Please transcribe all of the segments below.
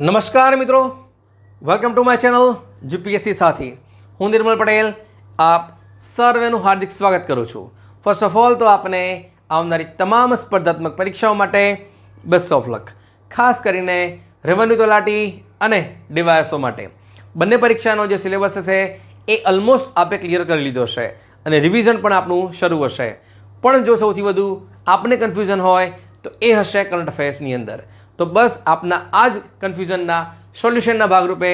નમસ્કાર મિત્રો, welcome to my channel GPSC સાથી. હું નિર્મલ પટેલ આપ સર્વેનું હાર્દિક સ્વાગત કરું છું. ફર્સ્ટ ઓફ ઓલ તો આપને આવનારી તમામ સ્પર્ધાત્મક પરીક્ષાઓ માટે બેસ્ટ ઓફ લક. ખાસ કરીને રેવન્યુ તલાટી અને ડીવાયએસઓ માટે બંને પરીક્ષાનો જે સિલેબસ હશે એ ઓલમોસ્ટ આપે ક્લિયર કરી લીધો છે અને રિવિઝન પણ આપનું શરૂ હશે. પણ જો સૌથી વધુ આપને કન્ફ્યુઝન હોય તો એ હશે કરંટ અફેર્સની અંદર. તો બસ આપના આ જ કન્ફ્યુઝનના સોલ્યુશનના ભાગરૂપે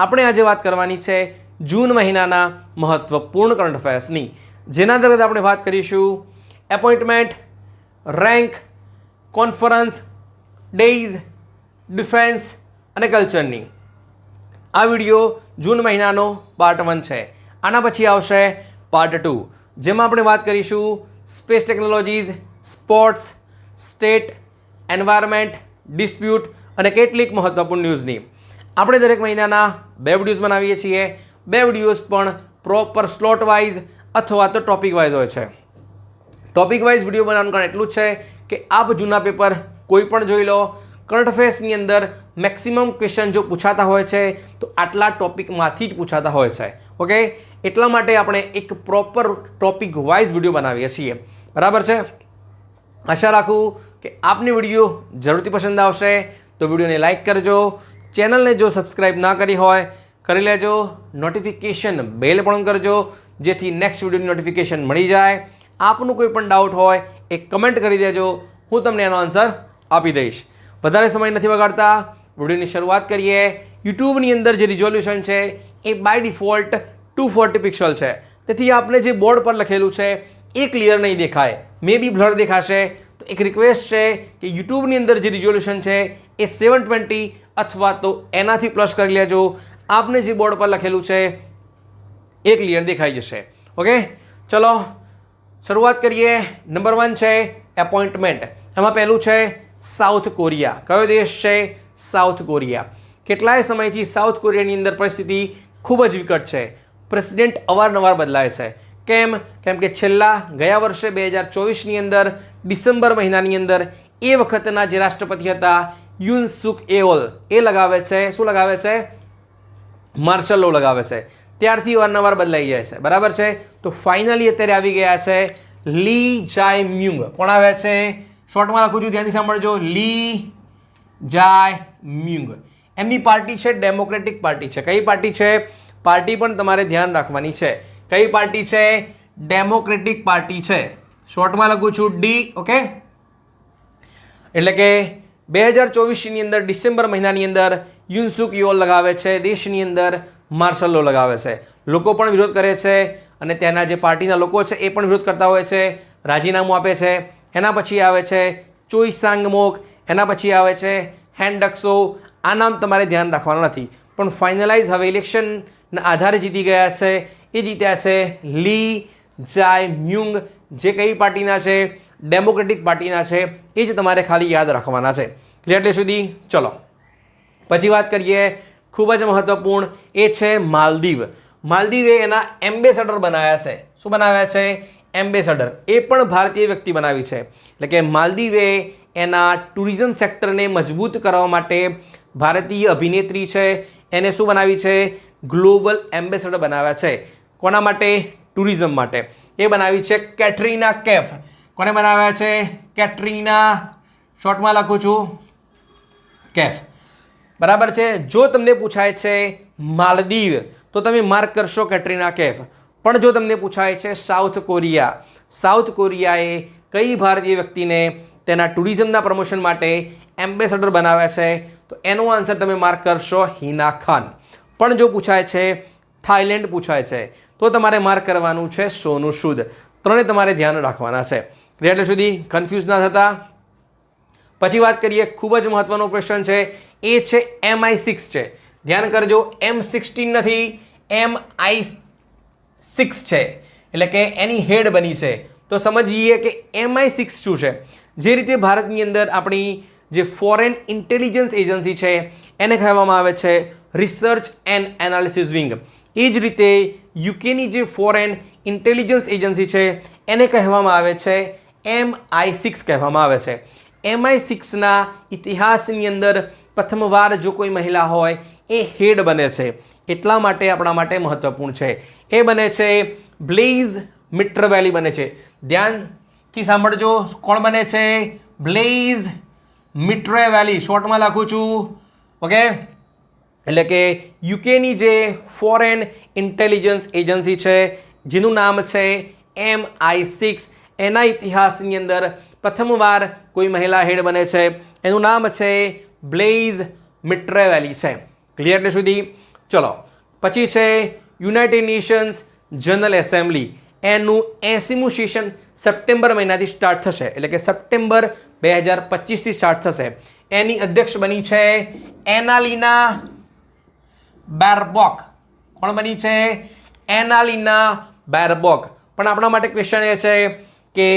આપણે આજે વાત કરવાની છે જૂન મહિનાના મહત્વપૂર્ણ કરંટ અફેર્સની, જેના અંતર્ગત આપણે વાત કરીશું appointment, rank, conference, days, defence અને કલ્ચરની. આ વિડીયો જૂન મહિનાનો પાર્ટ 1 છે. આના પછી આવશે પાર્ટ 2, જેમાં આપણે વાત કરીશું space technologies, sports, state, environment, dispute અને કેટલીક મહત્વપૂર્ણ ન્યૂઝની. આપણે દરેક મહિનાના 2 વિડીયોઝ બનાવીએ છીએ. 2 વિડીયોઝ પણ પ્રોપર સ્લોટ વાઇઝ અથવા તો ટોપિક વાઇઝ હોય છે. ટોપિક વાઇઝ વિડીયો બનાવવાનું કારણ એટલું જ છે કે આપ જૂના પેપર કોઈ પણ જોઈ લો, કરંટ અફેર્સની અંદર મેક્સિમમ ક્વેશ્ચન જો પૂછાતા હોય છે તો આટલા ટોપિકમાંથી જ પૂછાતા હોય છે. ઓકે, એટલા માટે આપણે એક પ્રોપર ટોપિક વાઇઝ વિડીયો બનાવીએ છીએ. બરાબર છે? આશા રાખું કે આપની વિડીયો જરૂરથી પસંદ આવશે. તો વિડીયોને લાઇક કરજો, ચેનલને જો સબસ્ક્રાઈબ ના કરી હોય કરી લેજો, નોટિફિકેશન બેલ પણ કરજો જેથી નેક્સ્ટ વિડીયોની નોટિફિકેશન મળી જાય. આપનું કોઈ પણ ડાઉટ હોય એ કમેન્ટ કરી દેજો, હું તમને એનો આન્સર આપી દઈશ. વધારે સમય નથી બગાડતા, વિડીયોની શરૂઆત કરીએ. યુટ્યુબની અંદર જે રિઝોલ્યુશન છે એ બાય ડિફોલ્ટ 240 પિક્સલ છે, તેથી આપને જે બોર્ડ પર લખેલું છે એ ક્લિયર નહીં દેખાય, મે બી બ્લર દેખાશે. તો એક રિક્વેસ્ટ છે કે યુટ્યુબની અંદર જે રિઝોલ્યુશન છે એ 720 અથવા તો એનાથી પ્લસ કરી લેજો. આપને જે બોર્ડ પર લખેલું છે એ ક્લિયર દેખાઈ જશે. ઓકે, ચલો શરૂઆત કરીએ. નંબર 1 છે એપોઇન્ટમેન્ટ. એમાં પહેલું છે સાઉથ કોરિયા. કયો દેશ છે? South Korea. કેટલાય સમયથી સાઉથ કોરિયાની અંદર પરિસ્થિતિ ખૂબ જ વિકટ છે. પ્રેસિડેન્ટ અવારનવાર બદલાય છે. કેમ કે છેલ્લા ગયા વર્ષે 2024ની અંદર ડિસેમ્બર મહિનાની અંદર એ વખતના જે રાષ્ટ્રપતિ હતા યુન સુક એઓલ એ લગાવે છે, શું લગાવે છે? માર્શલ લો લગાવે છે. ત્યારથી અવારનવાર બદલાઈ જાય છે. બરાબર છે? તો ફાઇનલી અત્યારે આવી ગયા છે લી જાય મ્યુંગ. કોણ આવે છે? શોર્ટમાં લખું છું, ધ્યાનથી સાંભળજો. લી જાય મ્યુંગ. એમની પાર્ટી છે ડેમોક્રેટિક પાર્ટી છે. કઈ પાર્ટી છે? પાર્ટી પણ તમારે ધ્યાન રાખવાની છે. કઈ પાર્ટી છે? ડેમોક્રેટિક પાર્ટી છે. શોર્ટમાં લખું છું ડી. ઓકે, એટલે કે 2024ની અંદર ડિસેમ્બર મહિનાની અંદર યુનસુક યોલ લગાવે છે, દેશની અંદર માર્શલ લો લગાવે છે. લોકો પણ વિરોધ કરે છે અને ત્યાંના જે પાર્ટીના લોકો છે એ પણ વિરોધ કરતા હોય છે, રાજીનામું આપે છે. એના પછી આવે છે ચોઈ સાંગમોક, એના પછી આવે છે હેન્ડક્સો. આ નામ તમારે ધ્યાન રાખવાના નથી, પણ ફાઇનલાઇઝ હવે ઇલેક્શનના આધારે જીતી ગયા છે. એ જીત્યા છે લી જાય મ્યુંગ. જે કઈ પાર્ટીના છે? ડેમોક્રેટિક પાર્ટીના છે. એ જ તમારે ખાલી યાદ રાખવાના છે. ક્લિયર એટલે સુધી? ચલો પછી વાત કરીએ ખૂબ જ મહત્વપૂર્ણ, એ છે માલદીવ. માલદીવે એના એમ્બેસેડર બનાવ્યા છે. શું બનાવ્યા છે? એમ્બેસેડર. એ પણ ભારતીય વ્યક્તિ બનાવી છે. એટલે કે માલદીવે એના ટુરિઝમ સેક્ટરને મજબૂત કરવા માટે ભારતીય અભિનેત્રી છે એને શું બનાવી છે? ગ્લોબલ એમ્બેસેડર બનાવ્યા છે. કોના માટે? ટુરિઝમ માટે. એ બનાવી છે કેટરીના કૈફ. કોને બનાવ્યા છે? કેટરીના, શોર્ટમાં લખું છું કૈફ. બરાબર છે? જો તમને પૂછાય છે માલદીવ તો તમે માર્ક કરશો કેટરીના કૈફ. પણ જો તમને પૂછાય છે સાઉથ કોરિયા, સાઉથ કોરિયાએ કઈ ભારતીય વ્યક્તિને તેના ટુરિઝમના પ્રમોશન માટે એમ્બેસેડર બનાવ્યા છે તો એનો આન્સર તમે માર્ક કરશો હિના ખાન. પણ જો પૂછાય છે થાઈલેન્ડ પૂછાય છે તો તમારે માર્ક કરવાનું છે સોનુ સૂદ. ત્રણે તમારે ધ્યાન રાખવાના છે. એટલે સુધી કન્ફ્યુઝ ના થતા. પછી વાત કરીએ, ખૂબ જ મહત્વનો ક્વેશ્ચન છે, એ છે MI6 છે. ધ્યાન કરજો, M16 નથી, MI6 છે. એટલે કે એની હેડ બની છે. તો સમજીએ કે MI6 શું છે. જે રીતે ભારતની અંદર આપણી જે ફોરેન ઇન્ટેલિજન્સ એજન્સી છે એને કહેવામાં આવે છે રિસર્ચ એન્ડ એનાલિસિસ વિંગ. એ જ રીતે યુકેની જે ફોરેન ઇન્ટેલિજન્સ એજન્સી છે એને કહેવામાં આવે છે MI6 કહેવામાં આવે છે. MI6ના ઇતિહાસની અંદર પ્રથમવાર જો કોઈ મહિલા હોય એ હેડ બને છે, એટલા માટે આપણા માટે મહત્વપૂર્ણ છે. એ બને છે બ્લેઇઝ મિટ્રવેલી બને છે. ધ્યાનથી સાંભળજો, કોણ બને છે? બ્લેઇઝ મિટ્રવેલી, શોર્ટમાં લખું છું. ઓકે, એટલે કે યુકેની જે ફોરેન ઇન્ટેલિજન્સ એજન્સી છે જેનું નામ છે MI6, એના ઇતિહાસની અંદર પ્રથમવાર કોઈ મહિલા હેડ બને છે, એનું નામ છે બ્લેઇઝ મિટ્રવેલી છે. ક્લિયર એટલે સુધી? ચલો, પછી છે યુનાઇટેડ નેશન્સ જનરલ એસેમ્બલી. એનું 80મું સેશન સપ્ટેમ્બર મહિનાથી સ્ટાર્ટ થશે, એટલે કે સપ્ટેમ્બર 2025થી સ્ટાર્ટ થશે. એની અધ્યક્ષ બની છે એનાલીના બેરબોક. કોણ બની છે? એનાલીના બેરબોક. પણ આપણા માટે ક્વેશ્ચન એ છે કે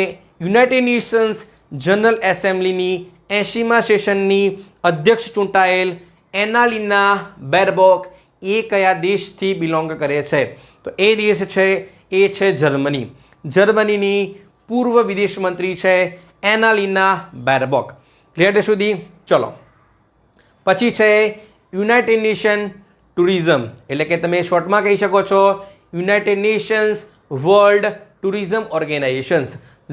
યુનાઇટેડ નેશન્સ જનરલ એસેમ્બલીની 80મા સેશનની અધ્યક્ષ ચૂંટાયેલ એનાલીના બેરબોક એ કયા દેશથી બિલોંગ કરે છે? તો એ દેશ છે એ છે જર્મની. જર્મનીની પૂર્વ વિદેશ મંત્રી છે એનાલીના બેરબોક. ક્લિયર સુધી? ચલો, પછી છે યુનાઇટેડ નેશન ટુરિઝમ, એટલે કે તમે શોર્ટમાં કહી શકો છો United Nations world tourism organisations,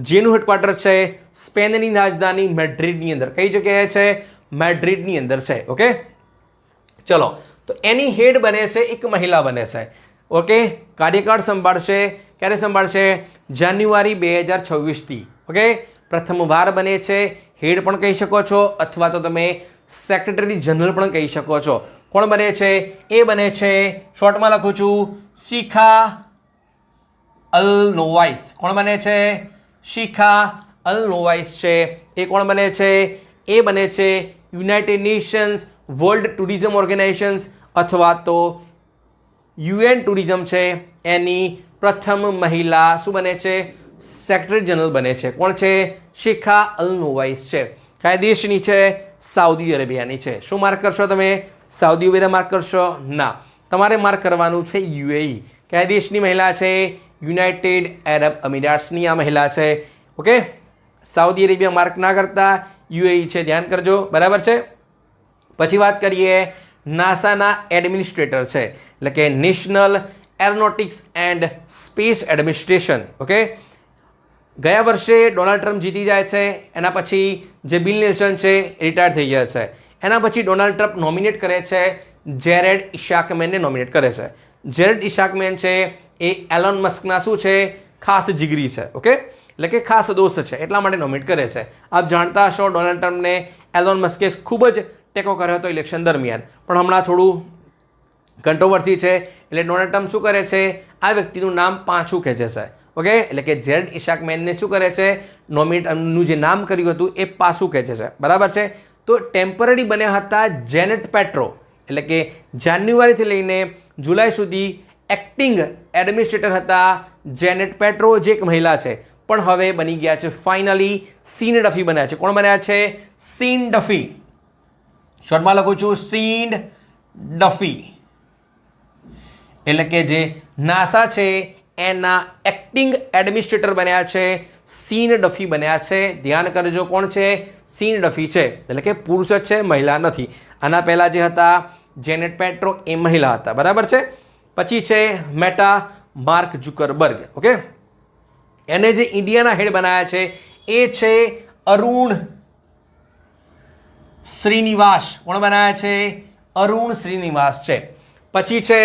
જેનું હેડક્વાર્ટર છે સ્પેનની રાજધાની મેડ્રિડની અંદર. કઈ જગ્યાએ છે? મેડ્રિડની અંદર છે. ઓકે, ચલો, તો એની હેડ બને છે એક મહિલા બને છે. ઓકે, કાર્યકાળ સંભાળશે. ક્યારે સંભાળશે? જાન્યુઆરી 2026થી. ઓકે, પ્રથમવાર બને છે. હેડ પણ કહી શકો છો, અથવા તો તમે સેક્રેટરી જનરલ પણ કહી શકો છો. કોણ બને છે? એ બને છે, શોર્ટમાં લખું છું, શિખા અલ નોવાઇસ. કોણ બને છે? શિખા અલ નોવાઇસ છે. એ કોણ બને છે? એ બને છે United Nations world tourism organisations અથવા તો UN ટુરિઝમ છે, એની પ્રથમ મહિલા શું બને છે? સેક્રેટરી જનરલ બને છે. કોણ છે? શિખા અલ નોવાઇસ છે. કયા દેશની છે? સાઉદી અરેબિયાની છે. શું માર્ક કરશો તમે? સાઉદી અરેબિયા માર્ક કરશો? ના, તમારે માર્ક કરવાનું છે UAE. કયા દેશની મહિલા છે? યુનાઇટેડ અરબ અમીરાટ્સની આ મહિલા છે. ઓકે, સાઉદી અરેબિયા માર્ક ના કરતા UAE છે, ધ્યાન કરજો. બરાબર છે? પછી વાત કરીએ નાસાના એડમિનિસ્ટ્રેટર છે, એટલે કે national aeronautics and space administration. Okay, ગયા વર્ષે ડોનાલ્ડ ટ્રમ્પ જીતી જાય છે, એના પછી જે બિલ નેલ્સન છે રિટાયર થઈ ગયા છે. એના પછી ડોનાલ્ડ ટ્રમ્પ નોમિનેટ કરે છે જેરેડ ઇશાકમેનને નોમિનેટ કરે છે. જેરેડ ઇશાકમેન છે એ એલોન મસ્કના શું છે? ખાસ જીગરી છે. ઓકે, એટલે કે ખાસ દોસ્ત છે, એટલા માટે નોમિનેટ કરે છે. આપ જાણતા હશો ડોનાલ્ડ ટ્રમ્પને એલોન મસ્કે ખૂબ જ ટેકો કર્યો હતો ઇલેક્શન દરમિયાન, પણ હમણાં થોડું કંટ્રોવર્સી છે, એટલે ડોનાલ્ડ ટ્રમ્પ શું કરે છે? આ વ્યક્તિનું નામ પાછું ખેંચે છે. ઓકે, એટલે કે જેરેડ ઇશાકમેનને શું કરે છે? નોમિનેટનું જે નામ કર્યું હતું એ પાછું ખેંચે છે. બરાબર છે? તો ટેમ્પરરી બન્યા હતા જેનેટ પેટ્રો, એટલે કે જાન્યુઆરીથી લઈને જુલાઈ સુધી એક્ટિંગ એડમિનિસ્ટ્રેટર હતા જેનેટ પેટ્રો, જે એક મહિલા છે, પણ હવે બની ગયા છે ફાઇનલી સીન ડફી બન્યા છે. કોણ બન્યા છે? સીન ડફી. શોર્ટમાં લખું છું સીન ડફી, એટલે કે જે નાસા છે એના એક્ટિંગ એડમિનિસ્ટ્રેટર બન્યા છે સીન ડફી બન્યા છે. ધ્યાન કરજો, કોણ છે? સીન ડફી છે, એટલે કે પુરુષ જ છે, મહિલા નથી. આના પહેલાં જે હતા જેનેટ પેટ્રો એ મહિલા હતા. બરાબર છે? પછી છે મેટા માર્ક ઝુકરબર્ગ. ઓકે, એને જે ઇન્ડિયાના હેડ બનાવ્યા છે એ છે અરુણ શ્રીનિવાસ. કોણ બનાવ્યા છે? અરુણ શ્રીનિવાસ છે. પછી છે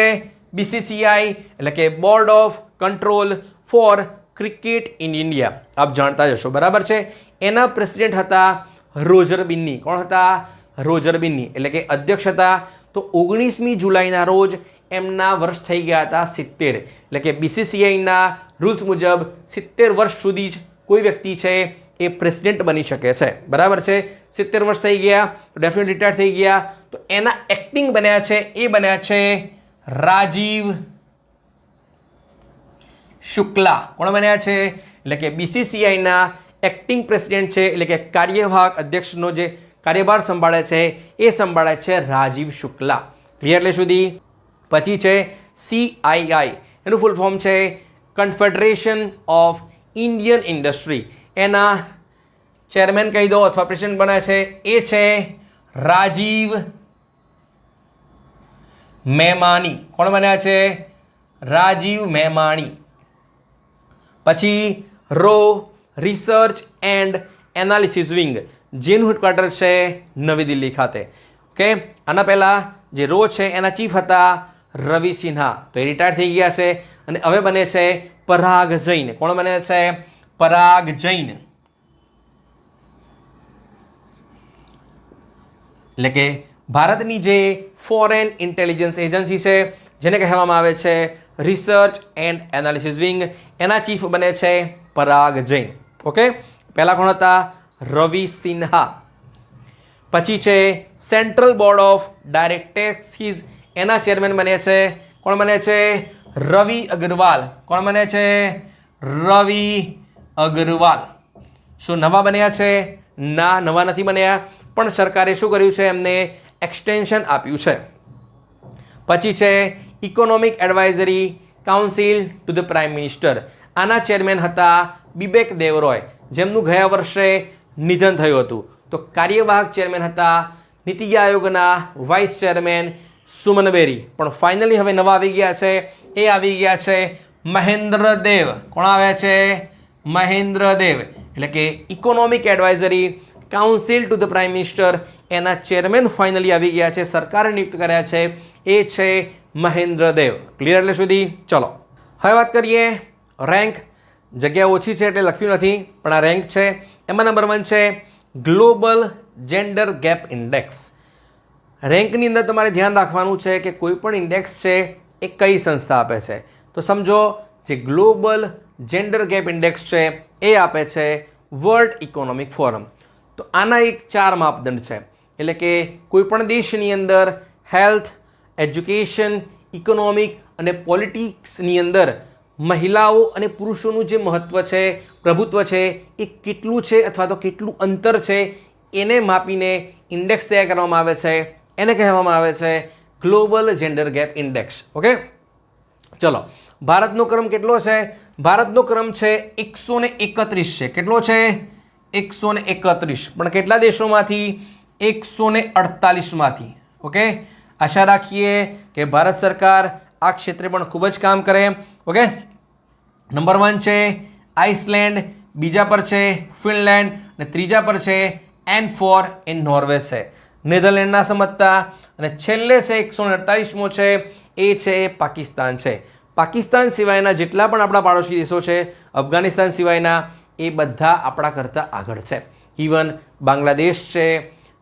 BCCI, એટલે કે board of control for cricket in India. આપ જાણતા જ હશો. બરાબર છે? એના પ્રેસિડેન્ટ હતા રોજર બિન્ની. કોણ હતા? રોજર બિન્ની, એટલે કે અધ્યક્ષ હતા. તો 19મી જુલાઈના રોજ એમના વર્ષ થઈ ગયા હતા 70, એટલે કે BCCIના રૂલ્સ મુજબ 70 વર્ષ સુધી જ કોઈ વ્યક્તિ છે એ પ્રેસિડેન્ટ બની શકે છે. બરાબર છે? 70 વર્ષ થઈ ગયા તો ડેફિનેટલી રિટાયર થઈ ગયા. તો એના એક્ટિંગ બન્યા છે એ બન્યા છે રાજીવ શુક્લા. કોણ બન્યા છે? એટલે કે BCCIના એક્ટિંગ પ્રેસિડેન્ટ છે, એટલે કે કાર્યવાહક અધ્યક્ષનો જે કાર્યભાર સંભાળે છે એ સંભાળે છે રાજીવ શુક્લા. ક્લિયર એટલે સુધી? પછી છે CII, એનું ફૂલ ફોર્મ છે કન્ફેડરેશન ઓફ ઇન્ડિયન ઇન્ડસ્ટ્રી. એના ચેરમેન કહી દો અથવા પ્રેસિડેન્ટ બને છે એ છે રાજીવ મેમાની. કોણ બન્યા છે? રાજીવ મેમાણી. પછી રો રિસર્ચ એન્ડ એનાલિસિસ વિંગ, જેનું હેડક્વાર્ટર છે નવી દિલ્હી ખાતે. ઓકે, આના પહેલાં જે રો છે એના ચીફ હતા રવિ સિન્હા, તો એ રિટાયર થઈ ગયા છે અને હવે બને છે પરાગ જૈન. કોણ બને છે? પરાગ જૈન. એટલે કે ભારતની જે ફોરેન ઇન્ટેલિજન્સ એજન્સી છે જેને કહેવામાં આવે છે રિસર્ચ એન્ડ એનાલિસિસ વિંગ, એના ચીફ બને છે પરાગ જૈન. ઓકે, પહેલા કોણ હતા? રવિ સિન્હા. પછી છે central board of direct taxes, એના ચેરમેન બને છે કોણ બને છે? રવિ અગ્રવાલ. કોણ બને છે? રવિ અગ્રવાલ. શું નવા બન્યા છે? ના, નવા નથી બન્યા, પણ સરકારે શું કર્યું છે? એમને એક્સટેન્શન આપ્યું છે. પછી છે economic advisory council to the prime minister, આના ચેરમેન હતા બિબેક દેવરોય, જેમનું ગયા વર્ષે નિધન થયું હતું. તો કાર્યવાહક ચેરમેન હતા નીતિ આયોગના વાઇસ ચેરમેન સુમન બેરી, પણ ફાઇનલી હવે નવા આવી ગયા છે. એ આવી ગયા છે મહેન્દ્ર દેવ. કોણ આવ્યા છે? મહેન્દ્ર દેવ. એટલે કે economic advisory council to the prime minister, એના ચેરમેન ફાઇનલી આવી ગયા છે, સરકારે નિયુક્ત કર્યા છે, એ છે મહેન્દ્ર દેવ. ક્લિયર એટલે સુધી? ચલો હવે વાત કરીએ રેન્ક. જગ્યા ઓછી છે એટલે લખ્યું નથી, પણ આ રેન્ક છે. એમાં નંબર 1 છે ગ્લોબલ જેન્ડર ગેપ ઇન્ડેક્સ. રેન્કની અંદર તમારે ધ્યાન રાખવાનું છે કે કોઈ પણ ઇન્ડેક્સ છે એ કઈ સંસ્થા આપે છે. તો સમજો જે ગ્લોબલ જેન્ડર ગેપ ઇન્ડેક્સ છે એ આપે છે વર્લ્ડ ઇકોનોમિક ફોરમ. તો આના એક 4 માપદંડ છે. એટલે કે કોઈ પણ દેશની અંદર હેલ્થ, એજ્યુકેશન, ઇકોનોમિક અને પોલિટિક્સની અંદર મહિલાઓ અને પુરુષોનું જે મહત્ત્વ છે, પ્રભુત્વ છે, એ કેટલું છે અથવા તો કેટલું અંતર છે, એને માપીને ઇન્ડેક્સ તૈયાર કરવામાં આવે છે. એને કહેવામાં આવે છે global gender gap index. Okay, ચલો ભારતનો ક્રમ કેટલો છે? ભારતનો ક્રમ છે 131 છે. કેટલો છે? 131. પણ કેટલા દેશોમાંથી? 148માંથી. ઓકે, આશા રાખીએ કે ભારત સરકાર આ ક્ષેત્રે પણ ખૂબ જ કામ કરે. ઓકે, નંબર 1 છે આઇસલેન્ડ, બીજા પર છે ફિનલેન્ડ અને ત્રીજા પર છે N4 એ નોર્વે છે. નેધરલેન્ડના સમજતા અને છેલ્લે છે 148મો છે એ છે પાકિસ્તાન છે. પાકિસ્તાન સિવાયના જેટલા પણ આપણા પાડોશી દેશો છે, અફઘાનિસ્તાન સિવાયના, એ બધા આપણા કરતાં આગળ છે. ઇવન બાંગ્લાદેશ છે,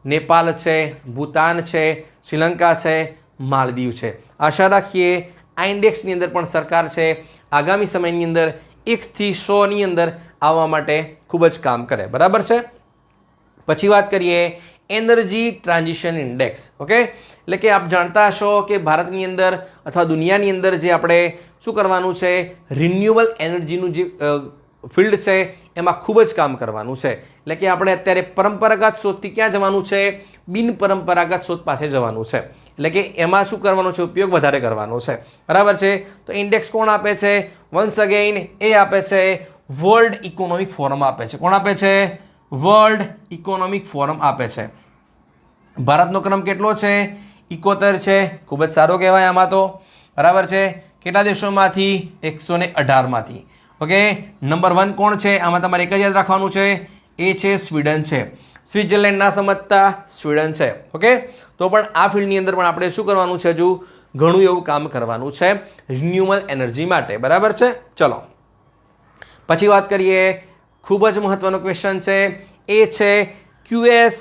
નેપાળ છે, ભૂતાન છે, શ્રીલંકા છે, માલદીવ છે. આશા રાખીએ આ ઇન્ડેક્સની અંદર પણ સરકાર છે આગામી સમયની અંદર 1થી 100ની અંદર આવવા માટે ખૂબ જ કામ કરે. બરાબર છે. પછી વાત કરીએ એનર્જી ટ્રાન્ઝિશન ઇન્ડેક્સ. ઓકે, એટલે કે આપ જાણતા હશો કે ભારતની અંદર અથવા દુનિયાની અંદર જે આપણે શું કરવાનું છે, રિન્યુએબલ એનર્જીનું જે ફિલ્ડ છે એમાં ખૂબ જ કામ કરવાનું છે. એટલે કે આપણે અત્યારે પરંપરાગત શોધથી ક્યાં જવાનું છે? બિન પરંપરાગત શોધ પાસે જવાનું છે. એટલે કે એમાં શું કરવાનું છે? ઉપયોગ વધારે કરવાનો છે. બરાબર છે. તો ઇન્ડેક્સ કોણ આપે છે? વન્સ અગેઇન એ આપે છે વર્લ્ડ ઇકોનોમિક ફોરમ આપે છે. કોણ આપે છે? વર્લ્ડ ઇકોનોમિક ફોરમ આપે છે. ભારતનો ક્રમ કેટલો છે? 71 છે. ખૂબ જ સારો કહેવાય આમાં તો. બરાબર છે. કેટલા દેશોમાંથી? 118માંથી. ઓકે, નંબર 1 કોણ છે? આમાં તમારે એક જ યાદ રાખવાનું છે, એ છે સ્વીડન છે. સ્વિટ્ઝરલેન્ડના સમજતા સ્વીડન છે. ઓકે, તો પણ આ ફિલ્ડની અંદર પણ આપણે શું કરવાનું છે? હજુ ઘણું એવું કામ કરવાનું છે રિન્યુએબલ એનર્જી માટે. બરાબર છે. ચલો પછી વાત કરીએ, ખૂબ જ મહત્વનો ક્વેશ્ચન છે, એ છે QS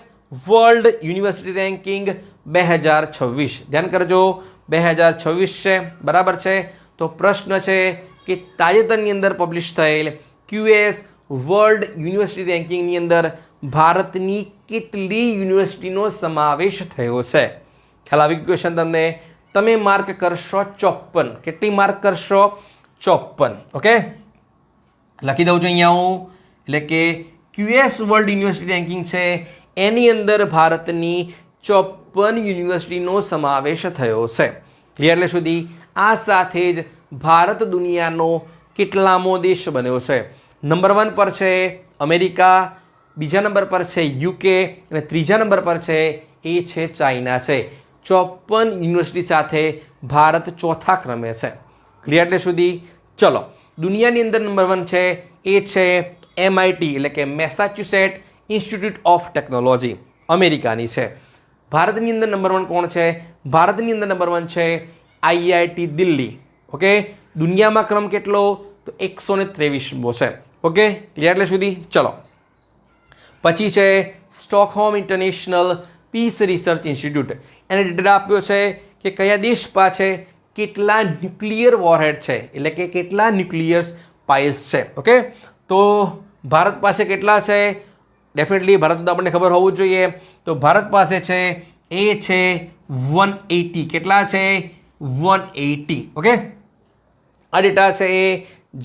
વર્લ્ડ યુનિવર્સિટી રેન્કિંગ 2026. ધ્યાન કરજો, 2026 છે. બરાબર છે. તો પ્રશ્ન છે કે તાજેતરની અંદર પબ્લિશ થયેલ QS વર્લ્ડ યુનિવર્સિટી રેન્કિંગની અંદર ભારતની કેટલી યુનિવર્સિટીનો સમાવેશ થયો છે? ખ્યાલ આવી ક્વેશ્ચન તમને. તમે માર્ક કરશો 54. કેટલી માર્ક કરશો? 54. ઓકે, લખી દઉં છું અહીંયા હું. એટલે કે QS વર્લ્ડ યુનિવર્સિટી રેન્કિંગ છે એની અંદર ભારતની 54 યુનિવર્સિટીનો સમાવેશ થયો છે. ક્લિયર એટલે સુધી? આ સાથે જ ભારત દુનિયાનો કેટલામો દેશ બન્યો છે? નંબર 1 પર છે અમેરિકા, બીજા નંબર પર છે UK અને ત્રીજા નંબર પર છે એ છે ચાઇના છે. 54 યુનિવર્સિટી સાથે ભારત ચોથા ક્રમે છે. ક્લિયર એટલે સુધી? ચલો, દુનિયાની અંદર નંબર 1 છે એ છે MIT એટલે કે મેસાચ્યુસેટ ઇન્સ્ટિટ્યૂટ ઓફ ટેકનોલોજી, અમેરિકાની છે. ભારતની અંદર નંબર 1 કોણ છે? ભારતની અંદર નંબર 1 છે IIT દિલ્હી. ઓકે, દુનિયામાં ક્રમ કેટલો? તો 123મો છે. ઓકે, ક્લિયર એટલે સુધી? ચલો, પછી છે Stockholm International Peace Research Institute. એને ડેટા આપ્યો છે કે કયા દેશ પાસે કેટલા ન્યુક્લિયર વોરહેડ છે, એટલે કે કેટલા ન્યુક્લિયર પાઇલ્સ છે. ઓકે, તો ભારત પાસે કેટલા છે? ડેફિનેટલી ભારત તો આપણને ખબર હોવું જોઈએ. તો ભારત પાસે છે એ છે 180. કેટલા છે? 180. ઓકે, આ ડેટા છે એ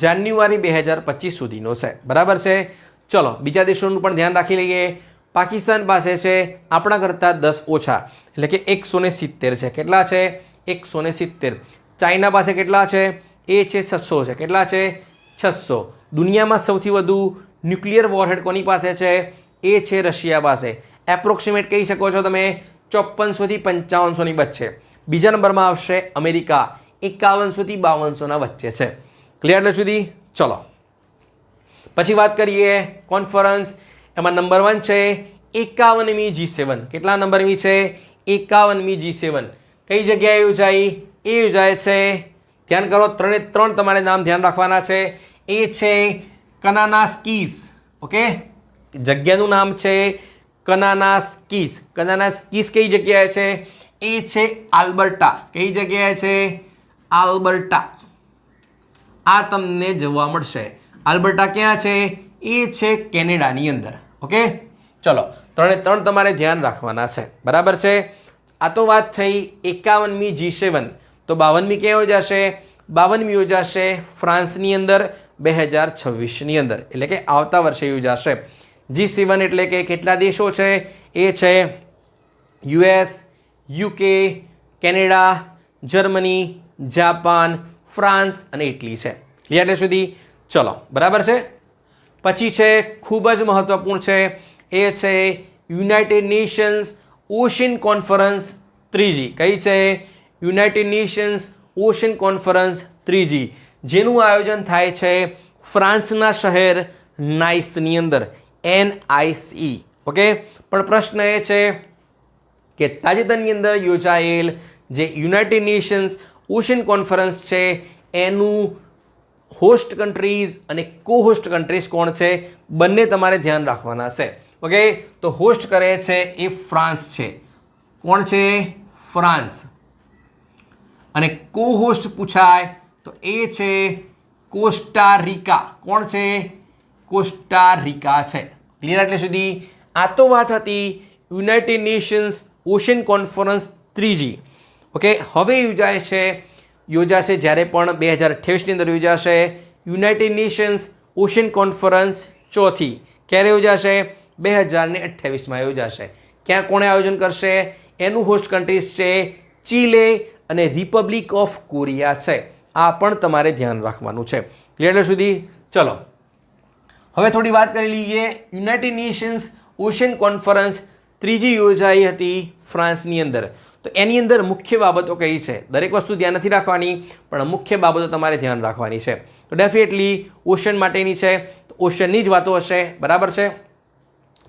જાન્યુઆરી 2025 સુધીનો છે. બરાબર છે? ચલો, બીજા દેશોનું પણ ધ્યાન રાખી લઈએ. પાકિસ્તાન પાસે છે આપણા કરતાં 10 ઓછા, એટલે કે 170 છે. કેટલા છે? 170. ચાઇના પાસે કેટલા છે? એ છે 600 છે. કેટલા છે? 600. દુનિયામાં સૌથી વધુ ન્યુક્લિયર વોરહેડ કોની પાસે છે? એ છે રશિયા પાસે. એપ્રોક્સિમેટ કહી શકો છો તમે 5400 થી 5500ની વચ્ચે. બીજા નંબરમાં આવશે અમેરિકા, 5100 થી 5200ના વચ્ચે છે. ક્લિયર એટલે સુધી? ચલો, પછી વાત કરીએ કોન્ફરન્સ. એમાં નંબર 1 છે 51મી G7. કેટલા નંબરની છે? 51મી G7. કઈ જગ્યાએ યોજાઈ? એ યોજાય છે, ધ્યાન કરો, 3 તમારે નામ ધ્યાન રાખવાના છે. એ છે કનાનાસ્કીસ. ઓકે, જગ્યાનું નામ છે કનાનાસ્કીસ. કનાનાસ્કીસ કઈ જગ્યાએ છે? એ છે આલ્બર્ટા. કઈ જગ્યાએ છે? આલ્બર્ટા. આ તમને જોવા મળશે. આલ્બર્ટા ક્યાં છે? એ છે કેનેડાની અંદર. ઓકે, ચલો, 3 તમારે ધ્યાન રાખવાના છે. બરાબર છે? આ તો વાત થઈ 51મી G7. તો 52મી ક્યાં યોજાશે? 52મી યોજાશે ફ્રાન્સની અંદર 2026ની અંદર, એટલે કે આવતા વર્ષે યોજાશે. G7 એટલે કે કેટલા દેશો છે? એ છે US, UK, Canada, Germany, Japan, France અને ઇટલી છે. ક્લિયર એટલે સુધી? ચલો, બરાબર છે? પછી છે ખૂબ જ મહત્વપૂર્ણ છે, એ છે United Nations ocean conference 3G. કઈ છે? United Nations ocean conference 3G, જેનું આયોજન થાય છે ફ્રાન્સના શહેર નાઇસની અંદર, NICE. ઓકે, પણ પ્રશ્ન એ છે કે તાજેતરની અંદર યોજાયેલ જે યુનાઇટેડ નેશન્સ ઓશિયન કોન્ફરન્સ છે એનું હોસ્ટ કન્ટ્રીઝ અને કો હોસ્ટ કન્ટ્રીઝ કોણ છે? બંને તમારે ધ્યાન રાખવાના છે. ઓકે, તો હોસ્ટ કરે છે એ ફ્રાન્સ છે. કોણ છે? ફ્રાન્સ. અને કો હોસ્ટ પૂછાય તો એ છે કોસ્ટારિકા. કોણ છે? કોસ્ટારિકા છે. ક્લિયર એટલે સુધી? આ તો વાત હતી United Nations ocean conference 3G. Okay, હવે યોજાશે જ્યારે પણ 2028ની અંદર યોજાશે યુનાઇટેડ નેશન્સ ઓશિયન કોન્ફરન્સ 4. ક્યારે યોજાશે? 2028માં યોજાશે. ક્યાં કોણે આયોજન કરશે? એનું હોસ્ટ કન્ટ્રીઝ છે ચીલે અને રિપબ્લિક ઓફ કોરિયા છે. આ પણ તમારે ધ્યાન રાખવાનું છે. ક્લિયર સુધી? ચલો, હવે થોડી વાત કરી લઈએ. United Nations ocean conference 3G યોજાઈ હતી ફ્રાન્સની અંદર. તો એની અંદર મુખ્ય બાબતો કઈ છે? દરેક વસ્તુ ધ્યાન નથી રાખવાની, પણ મુખ્ય બાબતો તમારે ધ્યાન રાખવાની છે. તો ડેફિનેટલી ઓશિયન માટેની છે, તો ઓશિયનની જ વાતો હશે. બરાબર છે?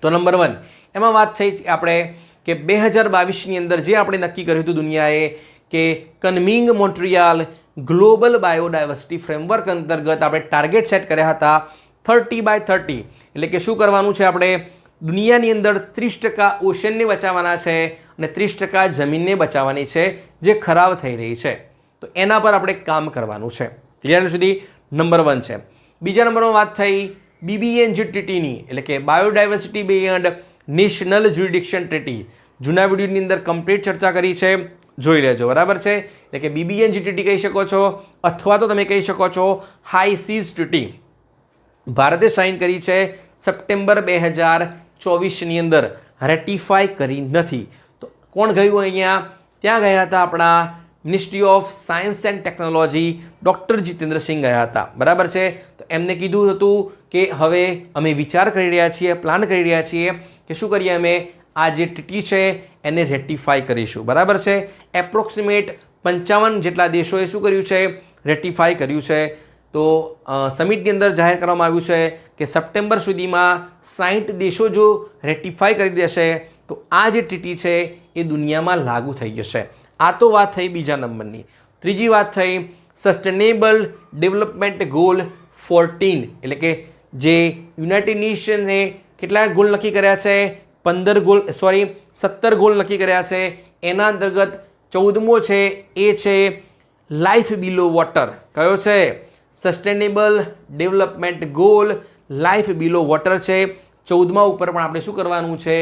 તો નંબર 1 એમાં વાત થઈ આપણે કે 2022ની અંદર જે આપણે નક્કી કર્યું હતું દુનિયાએ કે કન્મિંગ મોન્ટ્રિયાલ ગ્લોબલ બાયોડાયવર્સિટી ફ્રેમવર્ક અંતર્ગત આપણે ટાર્ગેટ સેટ કર્યા હતા 30/30. એટલે કે શું કરવાનું છે? આપણે દુનિયાની અંદર 30% ઓશિયનને બચાવવાના છે અને 30% જમીનને બચાવવાની છે જે ખરાબ થઈ રહી છે. તો એના પર આપણે કામ કરવાનું છે. ક્લિયર સુધી? નંબર 1 છે. બીજા નંબરમાં વાત થઈ BBNJ-TTની, એટલે કે biodiversity beyond national jurisdiction treaty. જૂના વિડીયોની અંદર કમ્પ્લીટ ચર્ચા કરી છે, જોઈ લેજો. બરાબર છે? એટલે કે BBNJ-TT કહી શકો છો, અથવા તો તમે કહી શકો છો હાઈ સીઝ ટ્રીટી. ભારતે સાઇન કરી છે સપ્ટેમ્બર 2024ની અંદર, રેટિફાઈ કરી નથી. તો કોણ ગયું અહીંયા? ત્યાં ગયા હતા આપણા ministry of science and technology doctor Jitendrasinh ગયા હતા. બરાબર છે? તો એમને કીધું હતું કે હવે અમે વિચાર કરી રહ્યા છીએ, પ્લાન કરી રહ્યા છીએ કે શું કરીએ, અમે આ જે TT છે એને રેટિફાઈ કરીશું, બરાબર છે. એપ્રોક્સિમેટ 55 જેટલા દેશોએ શું કર્યું છે, રેટિફાઈ કર્યું છે. તો સમિટની અંદર જાહેર કરવામાં આવ્યું છે કે સપ્ટેમ્બર સુધીમાં 60 દેશો જો રેટિફાઈ કરી દેશે તો આ જે TT છે એ દુનિયામાં લાગુ થઈ જશે. આ તો વાત થઈ બીજા નંબરની. ત્રીજી વાત થઈ સસ્ટેનેબલ ડેવલપમેન્ટ ગોલ 14, એટલે કે જે યુનાઇટેડ નેશને કેટલા ગોલ નક્કી કર્યા છે, 17 ગોલ નક્કી કર્યા છે. એના અંતર્ગત 14મો છે એ છે લાઈફ બિલો વોટર. કયો છે? સસ્ટેનેબલ ડેવલપમેન્ટ ગોલ લાઈફ બિલો વોટર છે. 14મા ઉપર પણ આપણે શું કરવાનું છે,